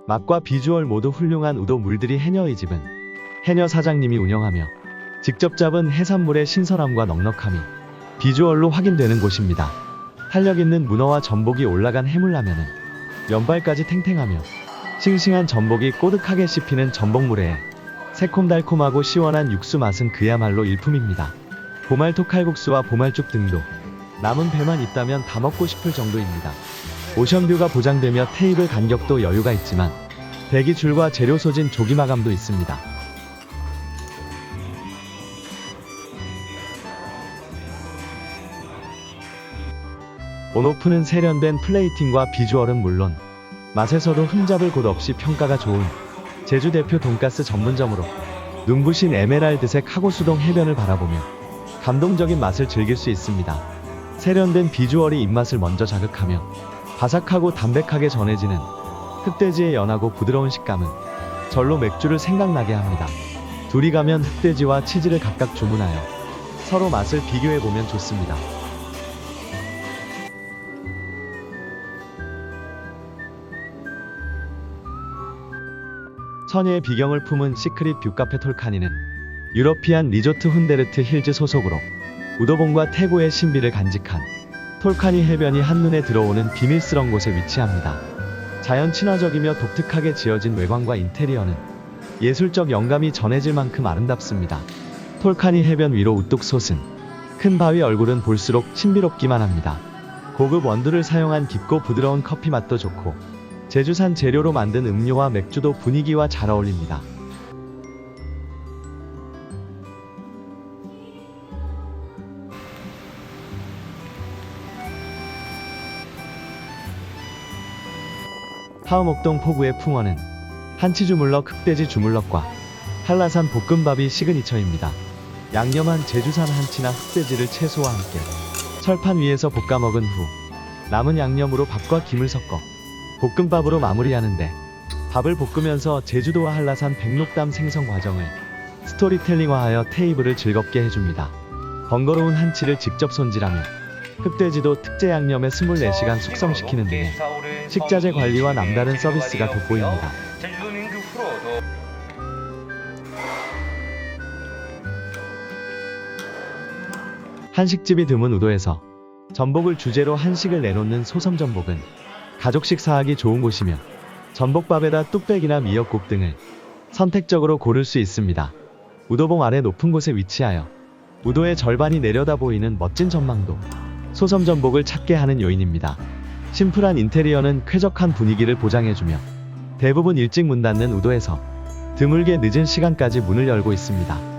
맛과 비주얼 모두 훌륭한 우도 물들이 해녀의 집은 해녀 사장님이 운영하며 직접 잡은 해산물의 신선함과 넉넉함이 비주얼로 확인되는 곳입니다. 탄력있는 문어와 전복이 올라간 해물라면은 면발까지 탱탱하며 싱싱한 전복이 꼬득하게 씹히는 전복물회에 새콤달콤하고 시원한 육수 맛은 그야말로 일품입니다. 보말토 칼국수와 보말죽 등도 남은 배만 있다면 다 먹고 싶을 정도입니다. 오션뷰가 보장되며 테이블 간격도 여유가 있지만 대기줄과 재료 소진 조기 마감도 있습니다. 온오프는 세련된 플레이팅과 비주얼은 물론 맛에서도 흠잡을 곳 없이 평가가 좋은 제주 대표 돈가스 전문점으로 눈부신 에메랄드색 하고수동 해변을 바라보며 감동적인 맛을 즐길 수 있습니다. 세련된 비주얼이 입맛을 먼저 자극하며 바삭하고 담백하게 전해지는 흑돼지의 연하고 부드러운 식감은 절로 맥주를 생각나게 합니다. 둘이 가면 흑돼지와 치즈를 각각 주문하여 서로 맛을 비교해보면 좋습니다. 천혜의 비경을 품은 시크릿 뷰카페 톨카니는 유러피안 리조트 훈데르트 힐즈 소속으로 우도봉과 태고의 신비를 간직한 톨카니 해변이 한눈에 들어오는 비밀스런 곳에 위치합니다. 자연 친화적이며 독특하게 지어진 외관과 인테리어는 예술적 영감이 전해질 만큼 아름답습니다. 톨카니 해변 위로 우뚝 솟은 큰 바위 얼굴은 볼수록 신비롭기만 합니다. 고급 원두를 사용한 깊고 부드러운 커피 맛도 좋고 제주산 재료로 만든 음료와 맥주도 분위기와 잘 어울립니다. 하우목동 포구의 풍원은 한치 주물럭 흑돼지 주물럭과 한라산 볶음밥이 시그니처입니다. 양념한 제주산 한치나 흑돼지를 채소와 함께 철판 위에서 볶아 먹은 후 남은 양념으로 밥과 김을 섞어 볶음밥으로 마무리하는데 밥을 볶으면서 제주도와 한라산 백록담 생성 과정을 스토리텔링화하여 테이블을 즐겁게 해줍니다. 번거로운 한치를 직접 손질하며 흑돼지도 특제 양념에 24시간 숙성시키는 등의 식자재 관리와 남다른 서비스가 돋보입니다. 한식집이 드문 우도에서 전복을 주제로 한식을 내놓는 소섬전복은 가족식 사하기 좋은 곳이며 전복밥에다 뚝배기나 미역국 등을 선택적으로 고를 수 있습니다. 우도봉 아래 높은 곳에 위치하여 우도의 절반이 내려다 보이는 멋진 전망도 소섬 전복을 찾게 하는 요인입니다. 심플한 인테리어는 쾌적한 분위기를 보장해주며 대부분 일찍 문 닫는 우도에서 드물게 늦은 시간까지 문을 열고 있습니다.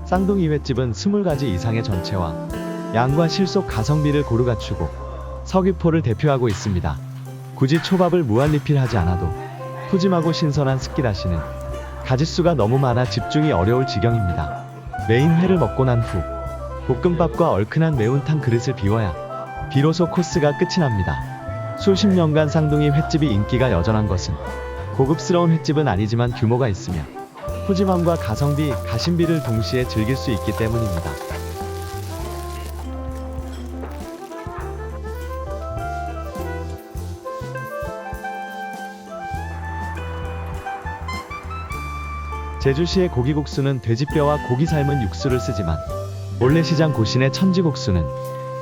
쌍둥이 횟집은 20가지 이상의 전체와 양과 실속 가성비를 고루 갖추고 서귀포를 대표하고 있습니다. 굳이 초밥을 무한리필하지 않아도 푸짐하고 신선한 스키다시는 가짓수가 너무 많아 집중이 어려울 지경입니다. 메인 회를 먹고 난 후 볶음밥과 얼큰한 매운탕 그릇을 비워야 비로소 코스가 끝이 납니다. 수십 년간 쌍둥이 횟집이 인기가 여전한 것은 고급스러운 횟집은 아니지만 규모가 있으며 푸짐함과 가성비, 가심비를 동시에 즐길 수 있기 때문입니다. 제주시의 고기국수는 돼지뼈와 고기 삶은 육수를 쓰지만 모래시장 고신의 천지국수는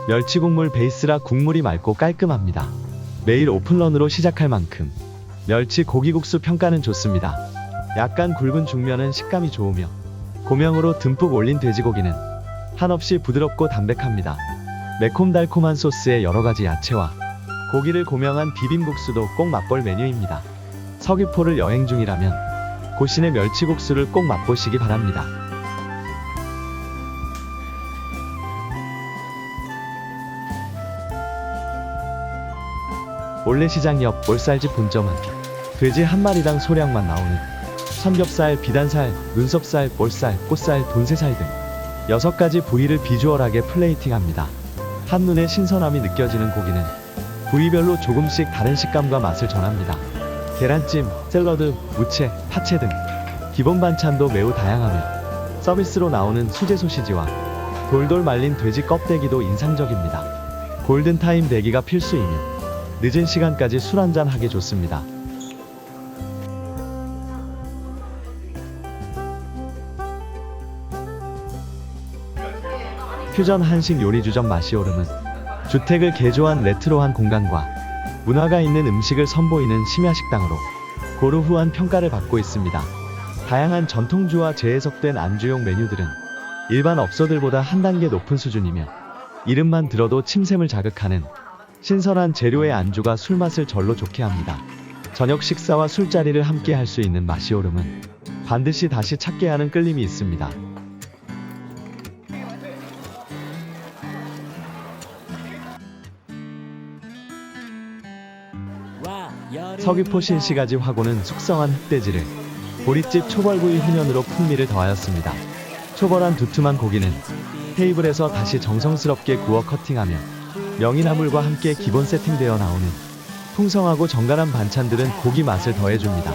멸치국물 베이스라 국물이 맑고 깔끔합니다. 매일 오픈런으로 시작할 만큼 멸치 고기국수 평가는 좋습니다. 약간 굵은 중면은 식감이 좋으며 고명으로 듬뿍 올린 돼지고기는 한없이 부드럽고 담백합니다. 매콤달콤한 소스에 여러가지 야채와 고기를 고명한 비빔국수도 꼭 맛볼 메뉴입니다. 서귀포를 여행 중이라면 고신의 멸치국수를 꼭 맛보시기 바랍니다. 올레시장 옆 볼살집 본점은 돼지 한 마리당 소량만 나오는 삼겹살, 비단살, 눈썹살, 볼살, 꽃살, 돈새살 등 6가지 부위를 비주얼하게 플레이팅합니다. 한눈에 신선함이 느껴지는 고기는 부위별로 조금씩 다른 식감과 맛을 전합니다. 계란찜, 샐러드, 무채, 파채 등 기본 반찬도 매우 다양하며 서비스로 나오는 수제 소시지와 돌돌 말린 돼지 껍데기도 인상적입니다. 골든타임 대기가 필수이며 늦은 시간까지 술 한잔 하기 좋습니다. 퓨전 한식 요리주점 마시오름은 주택을 개조한 레트로한 공간과 문화가 있는 음식을 선보이는 심야식당으로 고루후한 평가를 받고 있습니다. 다양한 전통주와 재해석된 안주용 메뉴들은 일반 업소들보다 한 단계 높은 수준이며 이름만 들어도 침샘을 자극하는 신선한 재료의 안주가 술맛을 절로 좋게 합니다. 저녁 식사와 술자리를 함께 할 수 있는 마시오름은 반드시 다시 찾게 하는 끌림이 있습니다. 서귀포 신시가지 화고는 숙성한 흑돼지를 보릿집 초벌구이 훈연으로 풍미를 더하였습니다. 초벌한 두툼한 고기는 테이블에서 다시 정성스럽게 구워 커팅하며 명이나물과 함께 기본 세팅되어 나오는 풍성하고 정갈한 반찬들은 고기 맛을 더해줍니다.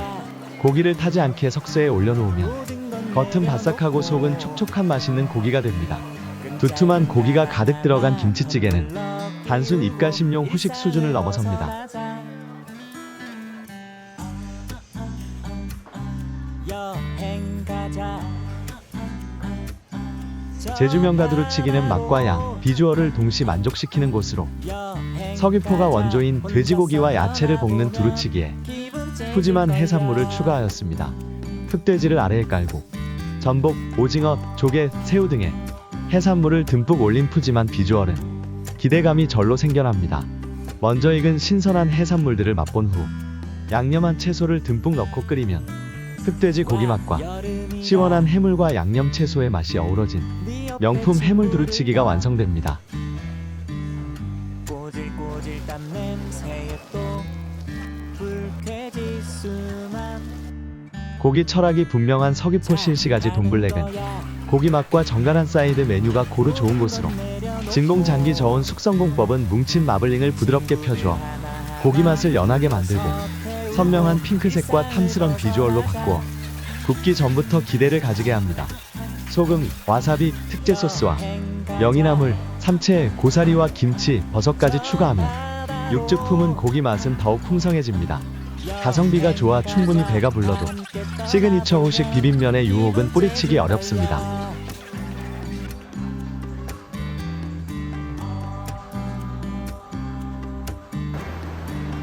고기를 타지 않게 석쇠에 올려놓으면 겉은 바삭하고 속은 촉촉한 맛있는 고기가 됩니다. 두툼한 고기가 가득 들어간 김치찌개는 단순 입가심용 후식 수준을 넘어섭니다. 제주명가 두루치기는 맛과 양, 비주얼을 동시 만족시키는 곳으로 서귀포가 원조인 돼지고기와 야채를 볶는 두루치기에 푸짐한 해산물을 추가하였습니다. 흑돼지를 아래에 깔고 전복, 오징어, 조개, 새우 등의 해산물을 듬뿍 올린 푸짐한 비주얼은 기대감이 절로 생겨납니다. 먼저 익은 신선한 해산물들을 맛본 후 양념한 채소를 듬뿍 넣고 끓이면 흑돼지 고기 맛과 시원한 해물과 양념 채소의 맛이 어우러진 명품 해물 두루치기가 완성됩니다. 고기 철학이 분명한 서귀포 신시가지 돈블랙은 고기 맛과 정갈한 사이드 메뉴가 고루 좋은 곳으로 진공장기 저온 숙성공법은 뭉친 마블링을 부드럽게 펴주어 고기 맛을 연하게 만들고 선명한 핑크색과 탐스런 비주얼로 바꾸어 굽기 전부터 기대를 가지게 합니다. 소금, 와사비, 특제 소스와 명이나물, 참채, 고사리와 김치, 버섯까지 추가하면 육즙 품은 고기 맛은 더욱 풍성해집니다. 가성비가 좋아 충분히 배가 불러도 시그니처 후식 비빔면의 유혹은 뿌리치기 어렵습니다.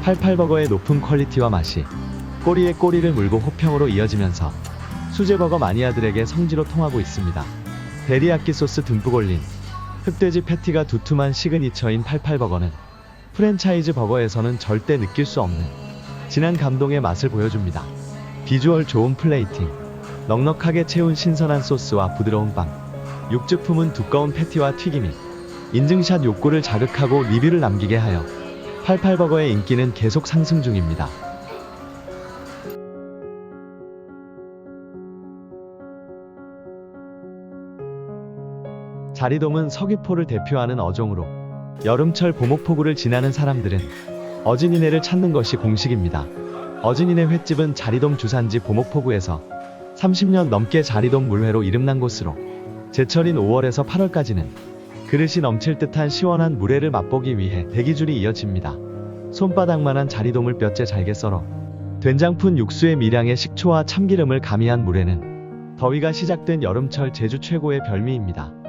팔팔버거의 높은 퀄리티와 맛이 꼬리에 꼬리를 물고 호평으로 이어지면서 수제버거 마니아들에게 성지로 통하고 있습니다. 데리야끼 소스 듬뿍 올린 흑돼지 패티가 두툼한 시그니처인 팔팔버거는 프랜차이즈 버거에서는 절대 느낄 수 없는 진한 감동의 맛을 보여줍니다. 비주얼 좋은 플레이팅, 넉넉하게 채운 신선한 소스와 부드러운 빵, 육즙 품은 두꺼운 패티와 튀김이 인증샷 욕구를 자극하고 리뷰를 남기게 하여 팔팔버거의 인기는 계속 상승 중입니다. 자리돔은 서귀포를 대표하는 어종으로 여름철 보목포구를 지나는 사람들은 어진이네를 찾는 것이 공식입니다. 어진이네 횟집은 자리돔 주산지 보목포구에서 30년 넘게 자리돔 물회로 이름난 곳으로 제철인 5월에서 8월까지는 그릇이 넘칠 듯한 시원한 물회를 맛보기 위해 대기줄이 이어집니다. 손바닥만한 자리돔을 뼈째 잘게 썰어 된장 푼 육수에 미량의 식초와 참기름을 가미한 물회는 더위가 시작된 여름철 제주 최고의 별미입니다.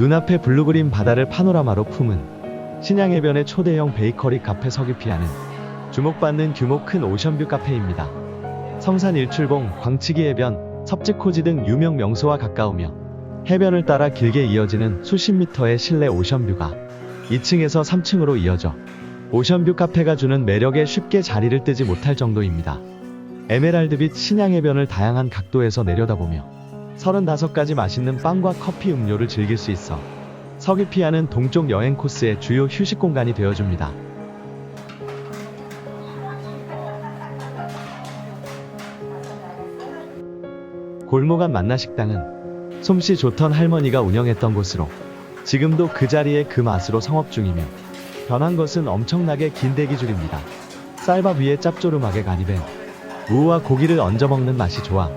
눈앞에 블루그린 바다를 파노라마로 품은 신양해변의 초대형 베이커리 카페 서귀피아는 주목받는 규모 큰 오션뷰 카페입니다. 성산 일출봉, 광치기 해변, 섭지코지 등 유명 명소와 가까우며 해변을 따라 길게 이어지는 수십 미터의 실내 오션뷰가 2층에서 3층으로 이어져 오션뷰 카페가 주는 매력에 쉽게 자리를 뜨지 못할 정도입니다. 에메랄드빛 신양해변을 다양한 각도에서 내려다보며 35가지 맛있는 빵과 커피 음료를 즐길 수 있어 서귀피아는 동쪽 여행 코스의 주요 휴식 공간이 되어줍니다. 골목 앞 만나식당은 솜씨 좋던 할머니가 운영했던 곳으로 지금도 그 자리에 그 맛으로 성업 중이며 변한 것은 엄청나게 긴 대기줄입니다. 쌀밥 위에 짭조름하게 간입해 무와 고기를 얹어 먹는 맛이 좋아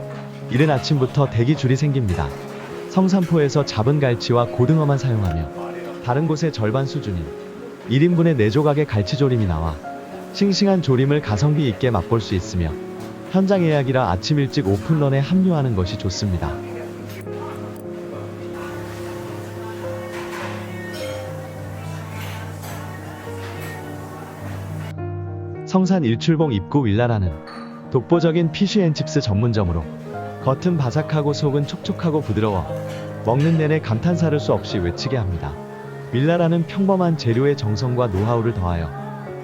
이른 아침부터 대기줄이 생깁니다. 성산포에서 잡은 갈치와 고등어만 사용하며 다른 곳의 절반 수준인 1인분의 4조각의 갈치조림이 나와 싱싱한 조림을 가성비 있게 맛볼 수 있으며 현장 예약이라 아침 일찍 오픈런에 합류하는 것이 좋습니다. 성산 일출봉 입구 윌라라는 독보적인 피쉬앤칩스 전문점으로 겉은 바삭하고 속은 촉촉하고 부드러워 먹는 내내 감탄사를 수 없이 외치게 합니다. 윌라라는 평범한 재료의 정성과 노하우를 더하여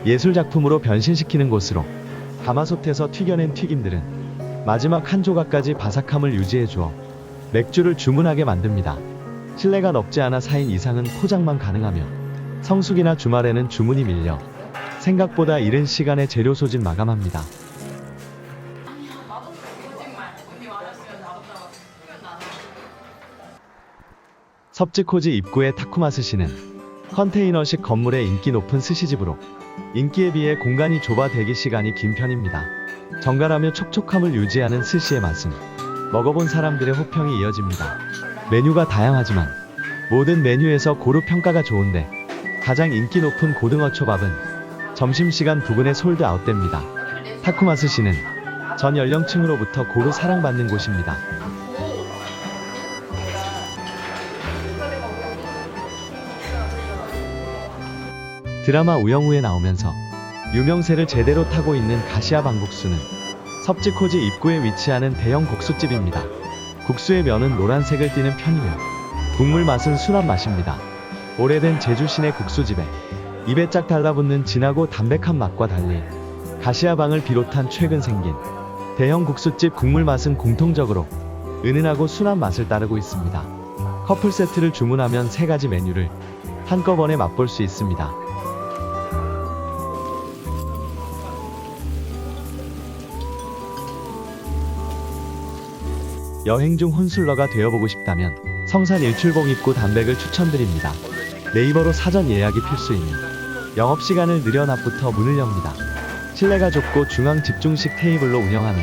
예술작품으로 변신시키는 곳으로 가마솥에서 튀겨낸 튀김들은 마지막 한 조각까지 바삭함을 유지해주어 맥주를 주문하게 만듭니다. 실내가 넓지 않아 4인 이상은 포장만 가능하며 성수기나 주말에는 주문이 밀려 생각보다 이른 시간에 재료 소진 마감합니다. 섭지코지 입구의 타쿠마 스시는 컨테이너식 건물의 인기 높은 스시집으로 인기에 비해 공간이 좁아 대기 시간이 긴 편입니다. 정갈하며 촉촉함을 유지하는 스시의 맛은 먹어본 사람들의 호평이 이어집니다. 메뉴가 다양하지만 모든 메뉴에서 고루 평가가 좋은데 가장 인기 높은 고등어 초밥은 점심시간 부근에 솔드 아웃됩니다. 타쿠마 스시는 전 연령층으로부터 고루 사랑받는 곳입니다. 드라마 우영우에 나오면서 유명세를 제대로 타고 있는 가시아 방국수는 섭지코지 입구에 위치하는 대형 국수집입니다. 국수의 면은 노란색을 띠는 편이며 국물 맛은 순한 맛입니다. 오래된 제주 시내 국수집에 입에 쫙 달라붙는 진하고 담백한 맛과 달리 가시아방을 비롯한 최근 생긴 대형 국수집 국물 맛은 공통적으로 은은하고 순한 맛을 따르고 있습니다. 커플 세트를 주문하면 3가지 메뉴를 한꺼번에 맛볼 수 있습니다. 여행 중 혼술러가 되어보고 싶다면 성산 일출봉 입구 단백을 추천드립니다. 네이버로 사전 예약이 필수이며 영업시간을 늘려 낮부터 문을 엽니다. 실내가 좁고 중앙 집중식 테이블로 운영하며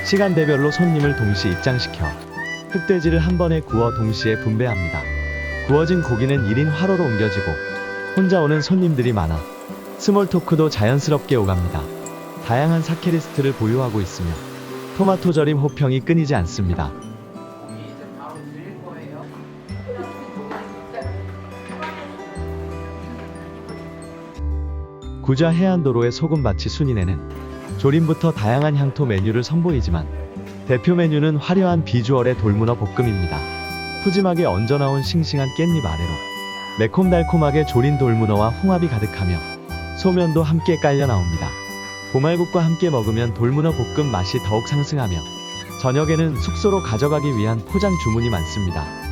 시간대별로 손님을 동시 입장시켜 흑돼지를 한 번에 구워 동시에 분배합니다. 구워진 고기는 1인 화로로 옮겨지고 혼자 오는 손님들이 많아 스몰 토크도 자연스럽게 오갑니다. 다양한 사케리스트를 보유하고 있으며 토마토 절임 호평이 끊이지 않습니다. 구좌 해안도로의 소금밭이 순인에는 조림부터 다양한 향토 메뉴를 선보이지만 대표 메뉴는 화려한 비주얼의 돌문어 볶음입니다. 푸짐하게 얹어나온 싱싱한 깻잎 아래로 매콤달콤하게 조린 돌문어와 홍합이 가득하며 소면도 함께 깔려 나옵니다. 보말국과 함께 먹으면 돌문어 볶음 맛이 더욱 상승하며 저녁에는 숙소로 가져가기 위한 포장 주문이 많습니다.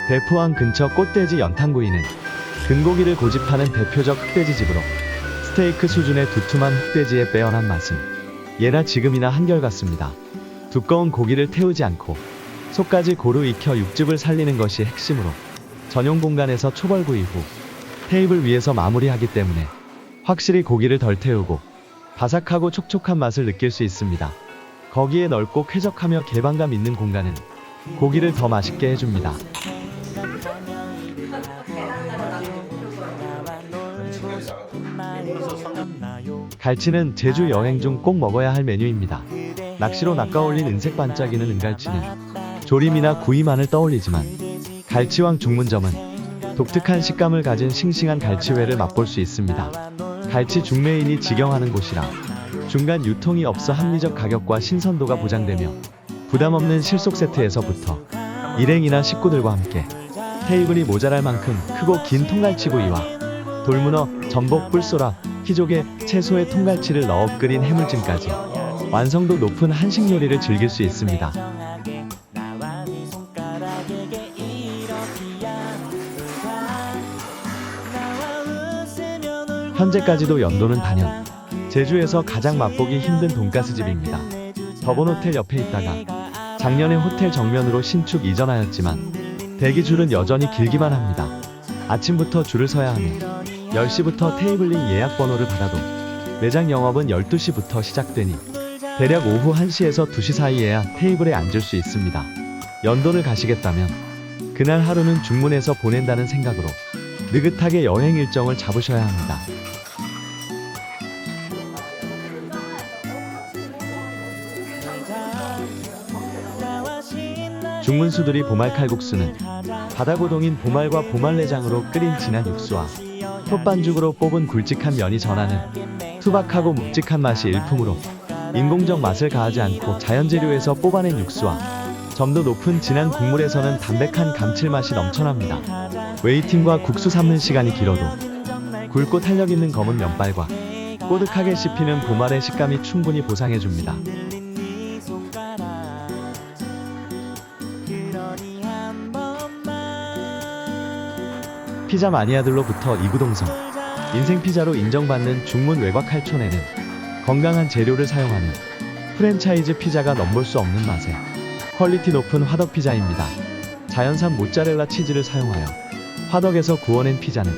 대포항 근처 꽃돼지 연탄구이는 근고기를 고집하는 대표적 흑돼지집으로 스테이크 수준의 두툼한 흑돼지의 빼어난 맛은 예나 지금이나 한결같습니다. 두꺼운 고기를 태우지 않고 속까지 고루 익혀 육즙을 살리는 것이 핵심으로 전용 공간에서 초벌구이 후 테이블 위에서 마무리하기 때문에 확실히 고기를 덜 태우고 바삭하고 촉촉한 맛을 느낄 수 있습니다. 거기에 넓고 쾌적하며 개방감 있는 공간은 고기를 더 맛있게 해줍니다. 갈치는 제주 여행 중 꼭 먹어야 할 메뉴입니다. 낚시로 낚아올린 은색 반짝이는 은갈치는 조림이나 구이만을 떠올리지만 갈치왕 중문점은 독특한 식감을 가진 싱싱한 갈치회를 맛볼 수 있습니다. 갈치 중매인이 직영하는 곳이라 중간 유통이 없어 합리적 가격과 신선도가 보장되며 부담없는 실속 세트에서부터 일행이나 식구들과 함께 테이블이 모자랄 만큼 크고 긴 통갈치구이와 돌문어, 전복, 뿔소라, 희조개, 채소에 통갈치를 넣어 끓인 해물찜까지 완성도 높은 한식 요리를 즐길 수 있습니다. 현재까지도 연도는 단연 제주에서 가장 맛보기 힘든 돈가스집입니다. 더본호텔 옆에 있다가 작년에 호텔 정면으로 신축 이전하였지만 대기줄은 여전히 길기만 합니다. 아침부터 줄을 서야 하며 10시부터 테이블링 예약 번호를 받아도 매장 영업은 12시부터 시작되니 대략 오후 1시에서 2시 사이에야 테이블에 앉을 수 있습니다. 연돈을 가시겠다면 그날 하루는 중문에서 보낸다는 생각으로 느긋하게 여행 일정을 잡으셔야 합니다. 중문수들이 보말 칼국수는 바다고동인 보말과 보말내장으로 끓인 진한 육수와 톳반죽으로 뽑은 굵직한 면이 전하는 투박하고 묵직한 맛이 일품으로 인공적 맛을 가하지 않고 자연재료에서 뽑아낸 육수와 점도 높은 진한 국물에서는 담백한 감칠맛이 넘쳐납니다. 웨이팅과 국수 삶는 시간이 길어도 굵고 탄력 있는 검은 면발과 꼬득하게 씹히는 보말의 식감이 충분히 보상해줍니다. 피자 마니아들로부터 이구동성, 인생 피자로 인정받는 중문 외곽 칼촌에는 건강한 재료를 사용하는 프랜차이즈 피자가 넘볼 수 없는 맛에 퀄리티 높은 화덕 피자입니다. 자연산 모짜렐라 치즈를 사용하여 화덕에서 구워낸 피자는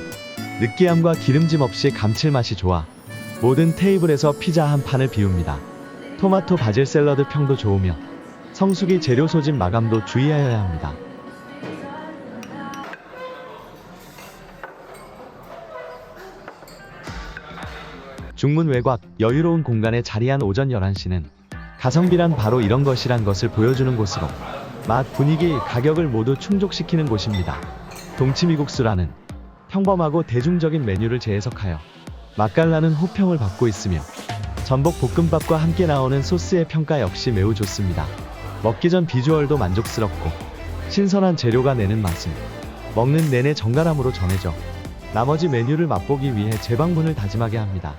느끼함과 기름짐 없이 감칠맛이 좋아 모든 테이블에서 피자 한 판을 비웁니다. 토마토 바질 샐러드 평도 좋으며 성수기 재료 소진 마감도 주의하여야 합니다. 중문 외곽 여유로운 공간에 자리한 오전 11시는 가성비란 바로 이런 것이란 것을 보여주는 곳으로 맛, 분위기, 가격을 모두 충족시키는 곳입니다. 동치미국수라는 평범하고 대중적인 메뉴를 재해석하여 맛깔나는 호평을 받고 있으며 전복 볶음밥과 함께 나오는 소스의 평가 역시 매우 좋습니다. 먹기 전 비주얼도 만족스럽고 신선한 재료가 내는 맛은 먹는 내내 정갈함으로 전해져 나머지 메뉴를 맛보기 위해 재방문을 다짐하게 합니다.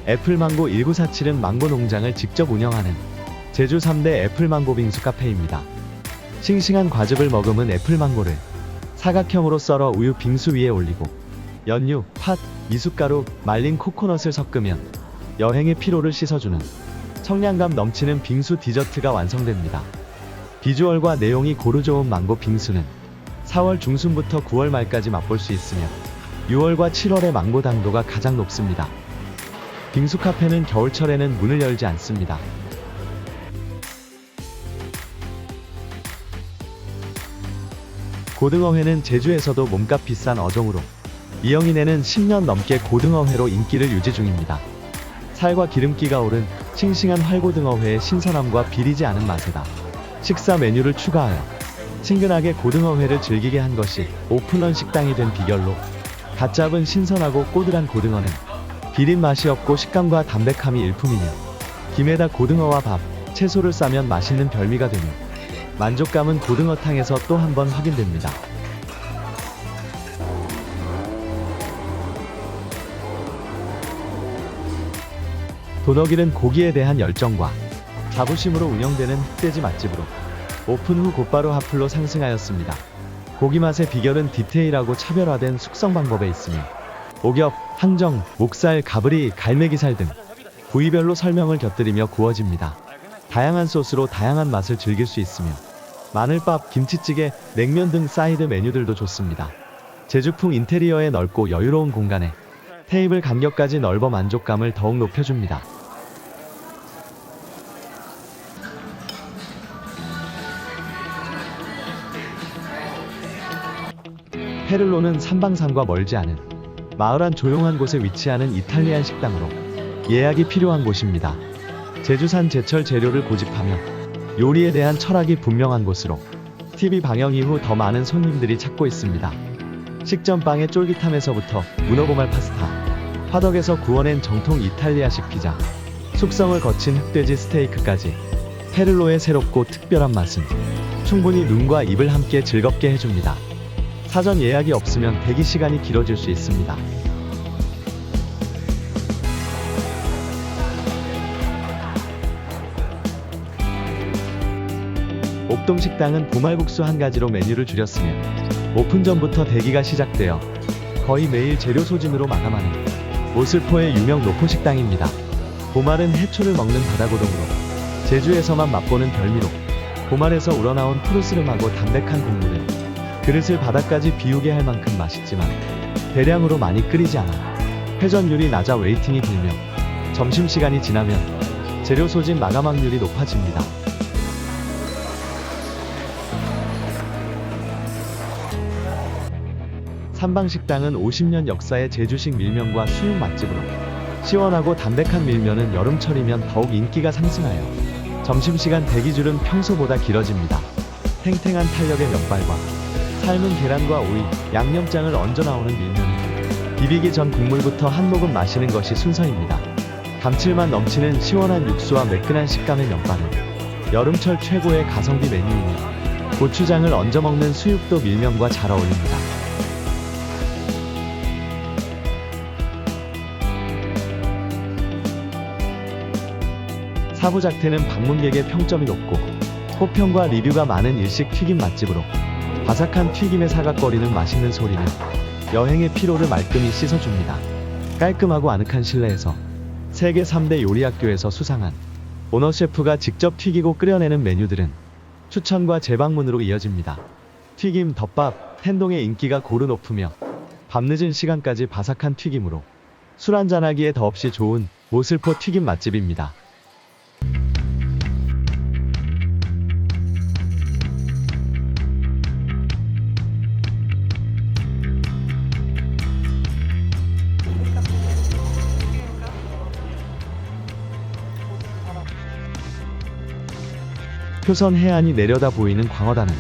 애플망고 1947은 망고 농장을 직접 운영하는 제주 3대 애플망고 빙수 카페입니다. 싱싱한 과즙을 머금은 애플망고를 사각형으로 썰어 우유 빙수 위에 올리고 연유, 팥, 미숫가루, 말린 코코넛을 섞으면 여행의 피로를 씻어주는 청량감 넘치는 빙수 디저트가 완성됩니다. 비주얼과 내용이 고루 좋은 망고 빙수는 4월 중순부터 9월 말까지 맛볼 수 있으며 6월과 7월의 망고 당도가 가장 높습니다. 빙수 카페는 겨울철에는 문을 열지 않습니다. 고등어회는 제주에서도 몸값 비싼 어종으로 이영인에는 10년 넘게 고등어회로 인기를 유지 중입니다. 살과 기름기가 오른 싱싱한 활고등어회의 신선함과 비리지 않은 맛에다 식사 메뉴를 추가하여 친근하게 고등어회를 즐기게 한 것이 오픈런 식당이 된 비결로 갓 잡은 신선하고 꼬들한 고등어는 비린 맛이 없고 식감과 담백함이 일품이며 김에다 고등어와 밥, 채소를 싸면 맛있는 별미가 되며 만족감은 고등어탕에서 또 한 번 확인됩니다. 도너길은 고기에 대한 열정과 자부심으로 운영되는 흑돼지 맛집으로 오픈 후 곧바로 핫플로 상승하였습니다. 고기 맛의 비결은 디테일하고 차별화된 숙성 방법에 있으며 오겹, 항정, 목살, 가브리, 갈매기살 등 부위별로 설명을 곁들이며 구워집니다. 다양한 소스로 다양한 맛을 즐길 수 있으며 마늘밥, 김치찌개, 냉면 등 사이드 메뉴들도 좋습니다. 제주풍 인테리어의 넓고 여유로운 공간에 테이블 간격까지 넓어 만족감을 더욱 높여줍니다. 페를로는 삼방산과 멀지 않은 마을 한 조용한 곳에 위치하는 이탈리안 식당으로 예약이 필요한 곳입니다. 제주산 제철 재료를 고집하며 요리에 대한 철학이 분명한 곳으로 TV 방영 이후 더 많은 손님들이 찾고 있습니다. 식전빵의 쫄깃함에서부터 문어고말 파스타, 화덕에서 구워낸 정통 이탈리아식 피자, 숙성을 거친 흑돼지 스테이크까지 페를로의 새롭고 특별한 맛은 충분히 눈과 입을 함께 즐겁게 해줍니다. 사전 예약이 없으면 대기 시간이 길어질 수 있습니다. 옥동식당은 보말국수 한 가지로 메뉴를 줄였으며 오픈 전부터 대기가 시작되어 거의 매일 재료 소진으로 마감하는 모슬포의 유명 노포식당입니다. 보말은 해초를 먹는 바다고동으로 제주에서만 맛보는 별미로 보말에서 우러나온 푸르스름하고 담백한 국물은 그릇을 바닥까지 비우게 할 만큼 맛있지만 대량으로 많이 끓이지 않아 회전율이 낮아 웨이팅이 길며 점심시간이 지나면 재료 소진 마감 확률이 높아집니다. 삼방식당은 50년 역사의 제주식 밀면과 수육 맛집으로 시원하고 담백한 밀면은 여름철이면 더욱 인기가 상승하여 점심시간 대기줄은 평소보다 길어집니다. 탱탱한 탄력의 면발과 삶은 계란과 오이, 양념장을 얹어 나오는 밀면은 비비기 전 국물부터 한 모금 마시는 것이 순서입니다. 감칠맛 넘치는 시원한 육수와 매끈한 식감의 면발은 여름철 최고의 가성비 메뉴이며 고추장을 얹어 먹는 수육도 밀면과 잘 어울립니다. 사부작태는 방문객의 평점이 높고 호평과 리뷰가 많은 일식 튀김 맛집으로 바삭한 튀김의 사각거리는 맛있는 소리는 여행의 피로를 말끔히 씻어줍니다. 깔끔하고 아늑한 실내에서 세계 3대 요리학교에서 수상한 오너셰프가 직접 튀기고 끓여내는 메뉴들은 추천과 재방문으로 이어집니다. 튀김, 덮밥, 텐동의 인기가 고루 높으며 밤늦은 시간까지 바삭한 튀김으로 술 한잔하기에 더없이 좋은 모슬포 튀김 맛집입니다. 표선 해안이 내려다 보이는 광어단은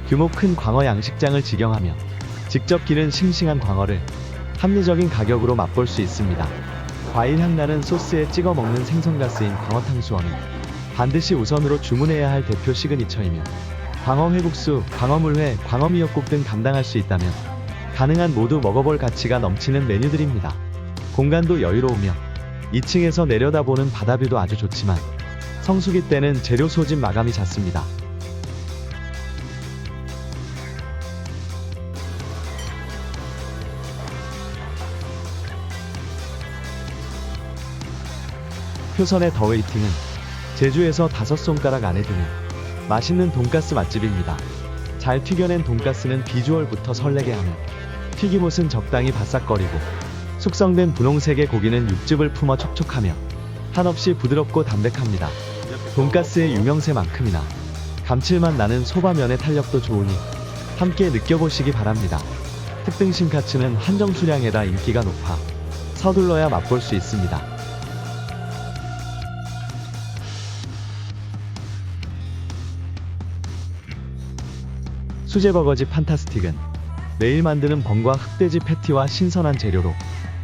규모 큰 광어 양식장을 직영하며 직접 기른 싱싱한 광어를 합리적인 가격으로 맛볼 수 있습니다. 과일 향 나는 소스에 찍어 먹는 생선가스인 광어탕수원은 반드시 우선으로 주문해야 할 대표 시그니처이며 광어회국수, 광어물회, 광어미역국 등 감당할 수 있다면 가능한 모두 먹어볼 가치가 넘치는 메뉴들입니다. 공간도 여유로우며 2층에서 내려다보는 바다뷰도 아주 좋지만 성수기 때는 재료 소진 마감이 잦습니다. 표선의 더 웨이팅은 제주에서 5손가락 안에 드는 맛있는 돈가스 맛집입니다. 잘 튀겨낸 돈가스는 비주얼부터 설레게 하는 튀김옷은 적당히 바싹거리고 숙성된 분홍색의 고기는 육즙을 품어 촉촉하며 한없이 부드럽고 담백합니다. 돈가스의 유명세만큼이나 감칠맛 나는 소바면의 탄력도 좋으니 함께 느껴보시기 바랍니다. 특등 신카츠는 한정 수량에다 인기가 높아 서둘러야 맛볼 수 있습니다. 수제버거집 판타스틱은 매일 만드는 번과 흑돼지 패티와 신선한 재료로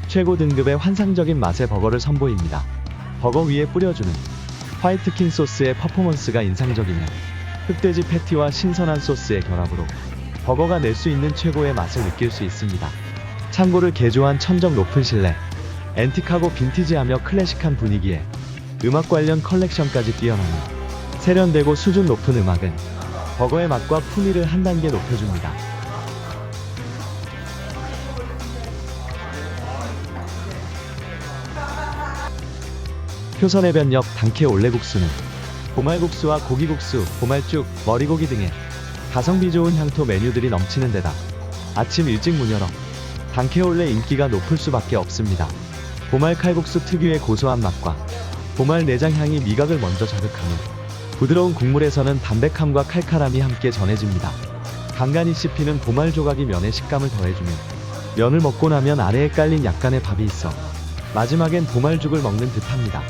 최고 등급의 환상적인 맛의 버거를 선보입니다. 버거 위에 뿌려주는 화이트킹 소스의 퍼포먼스가 인상적이며 흑돼지 패티와 신선한 소스의 결합으로 버거가 낼 수 있는 최고의 맛을 느낄 수 있습니다. 창고를 개조한 천정 높은 실내, 앤틱하고 빈티지하며 클래식한 분위기에 음악 관련 컬렉션까지 뛰어나는 세련되고 수준 높은 음악은 버거의 맛과 품위를 한 단계 높여줍니다. 표선해변역 당캐 올레국수는 보말국수와 고기국수, 보말죽, 머리고기 등의 가성비 좋은 향토 메뉴들이 넘치는 데다 아침 일찍 문 열어 당캐올레 인기가 높을 수밖에 없습니다. 보말 칼국수 특유의 고소한 맛과 보말 내장 향이 미각을 먼저 자극하며 부드러운 국물에서는 담백함과 칼칼함이 함께 전해집니다. 간간히 씹히는 보말 조각이 면의 식감을 더해주며 면을 먹고 나면 아래에 깔린 약간의 밥이 있어 마지막엔 보말죽을 먹는 듯합니다.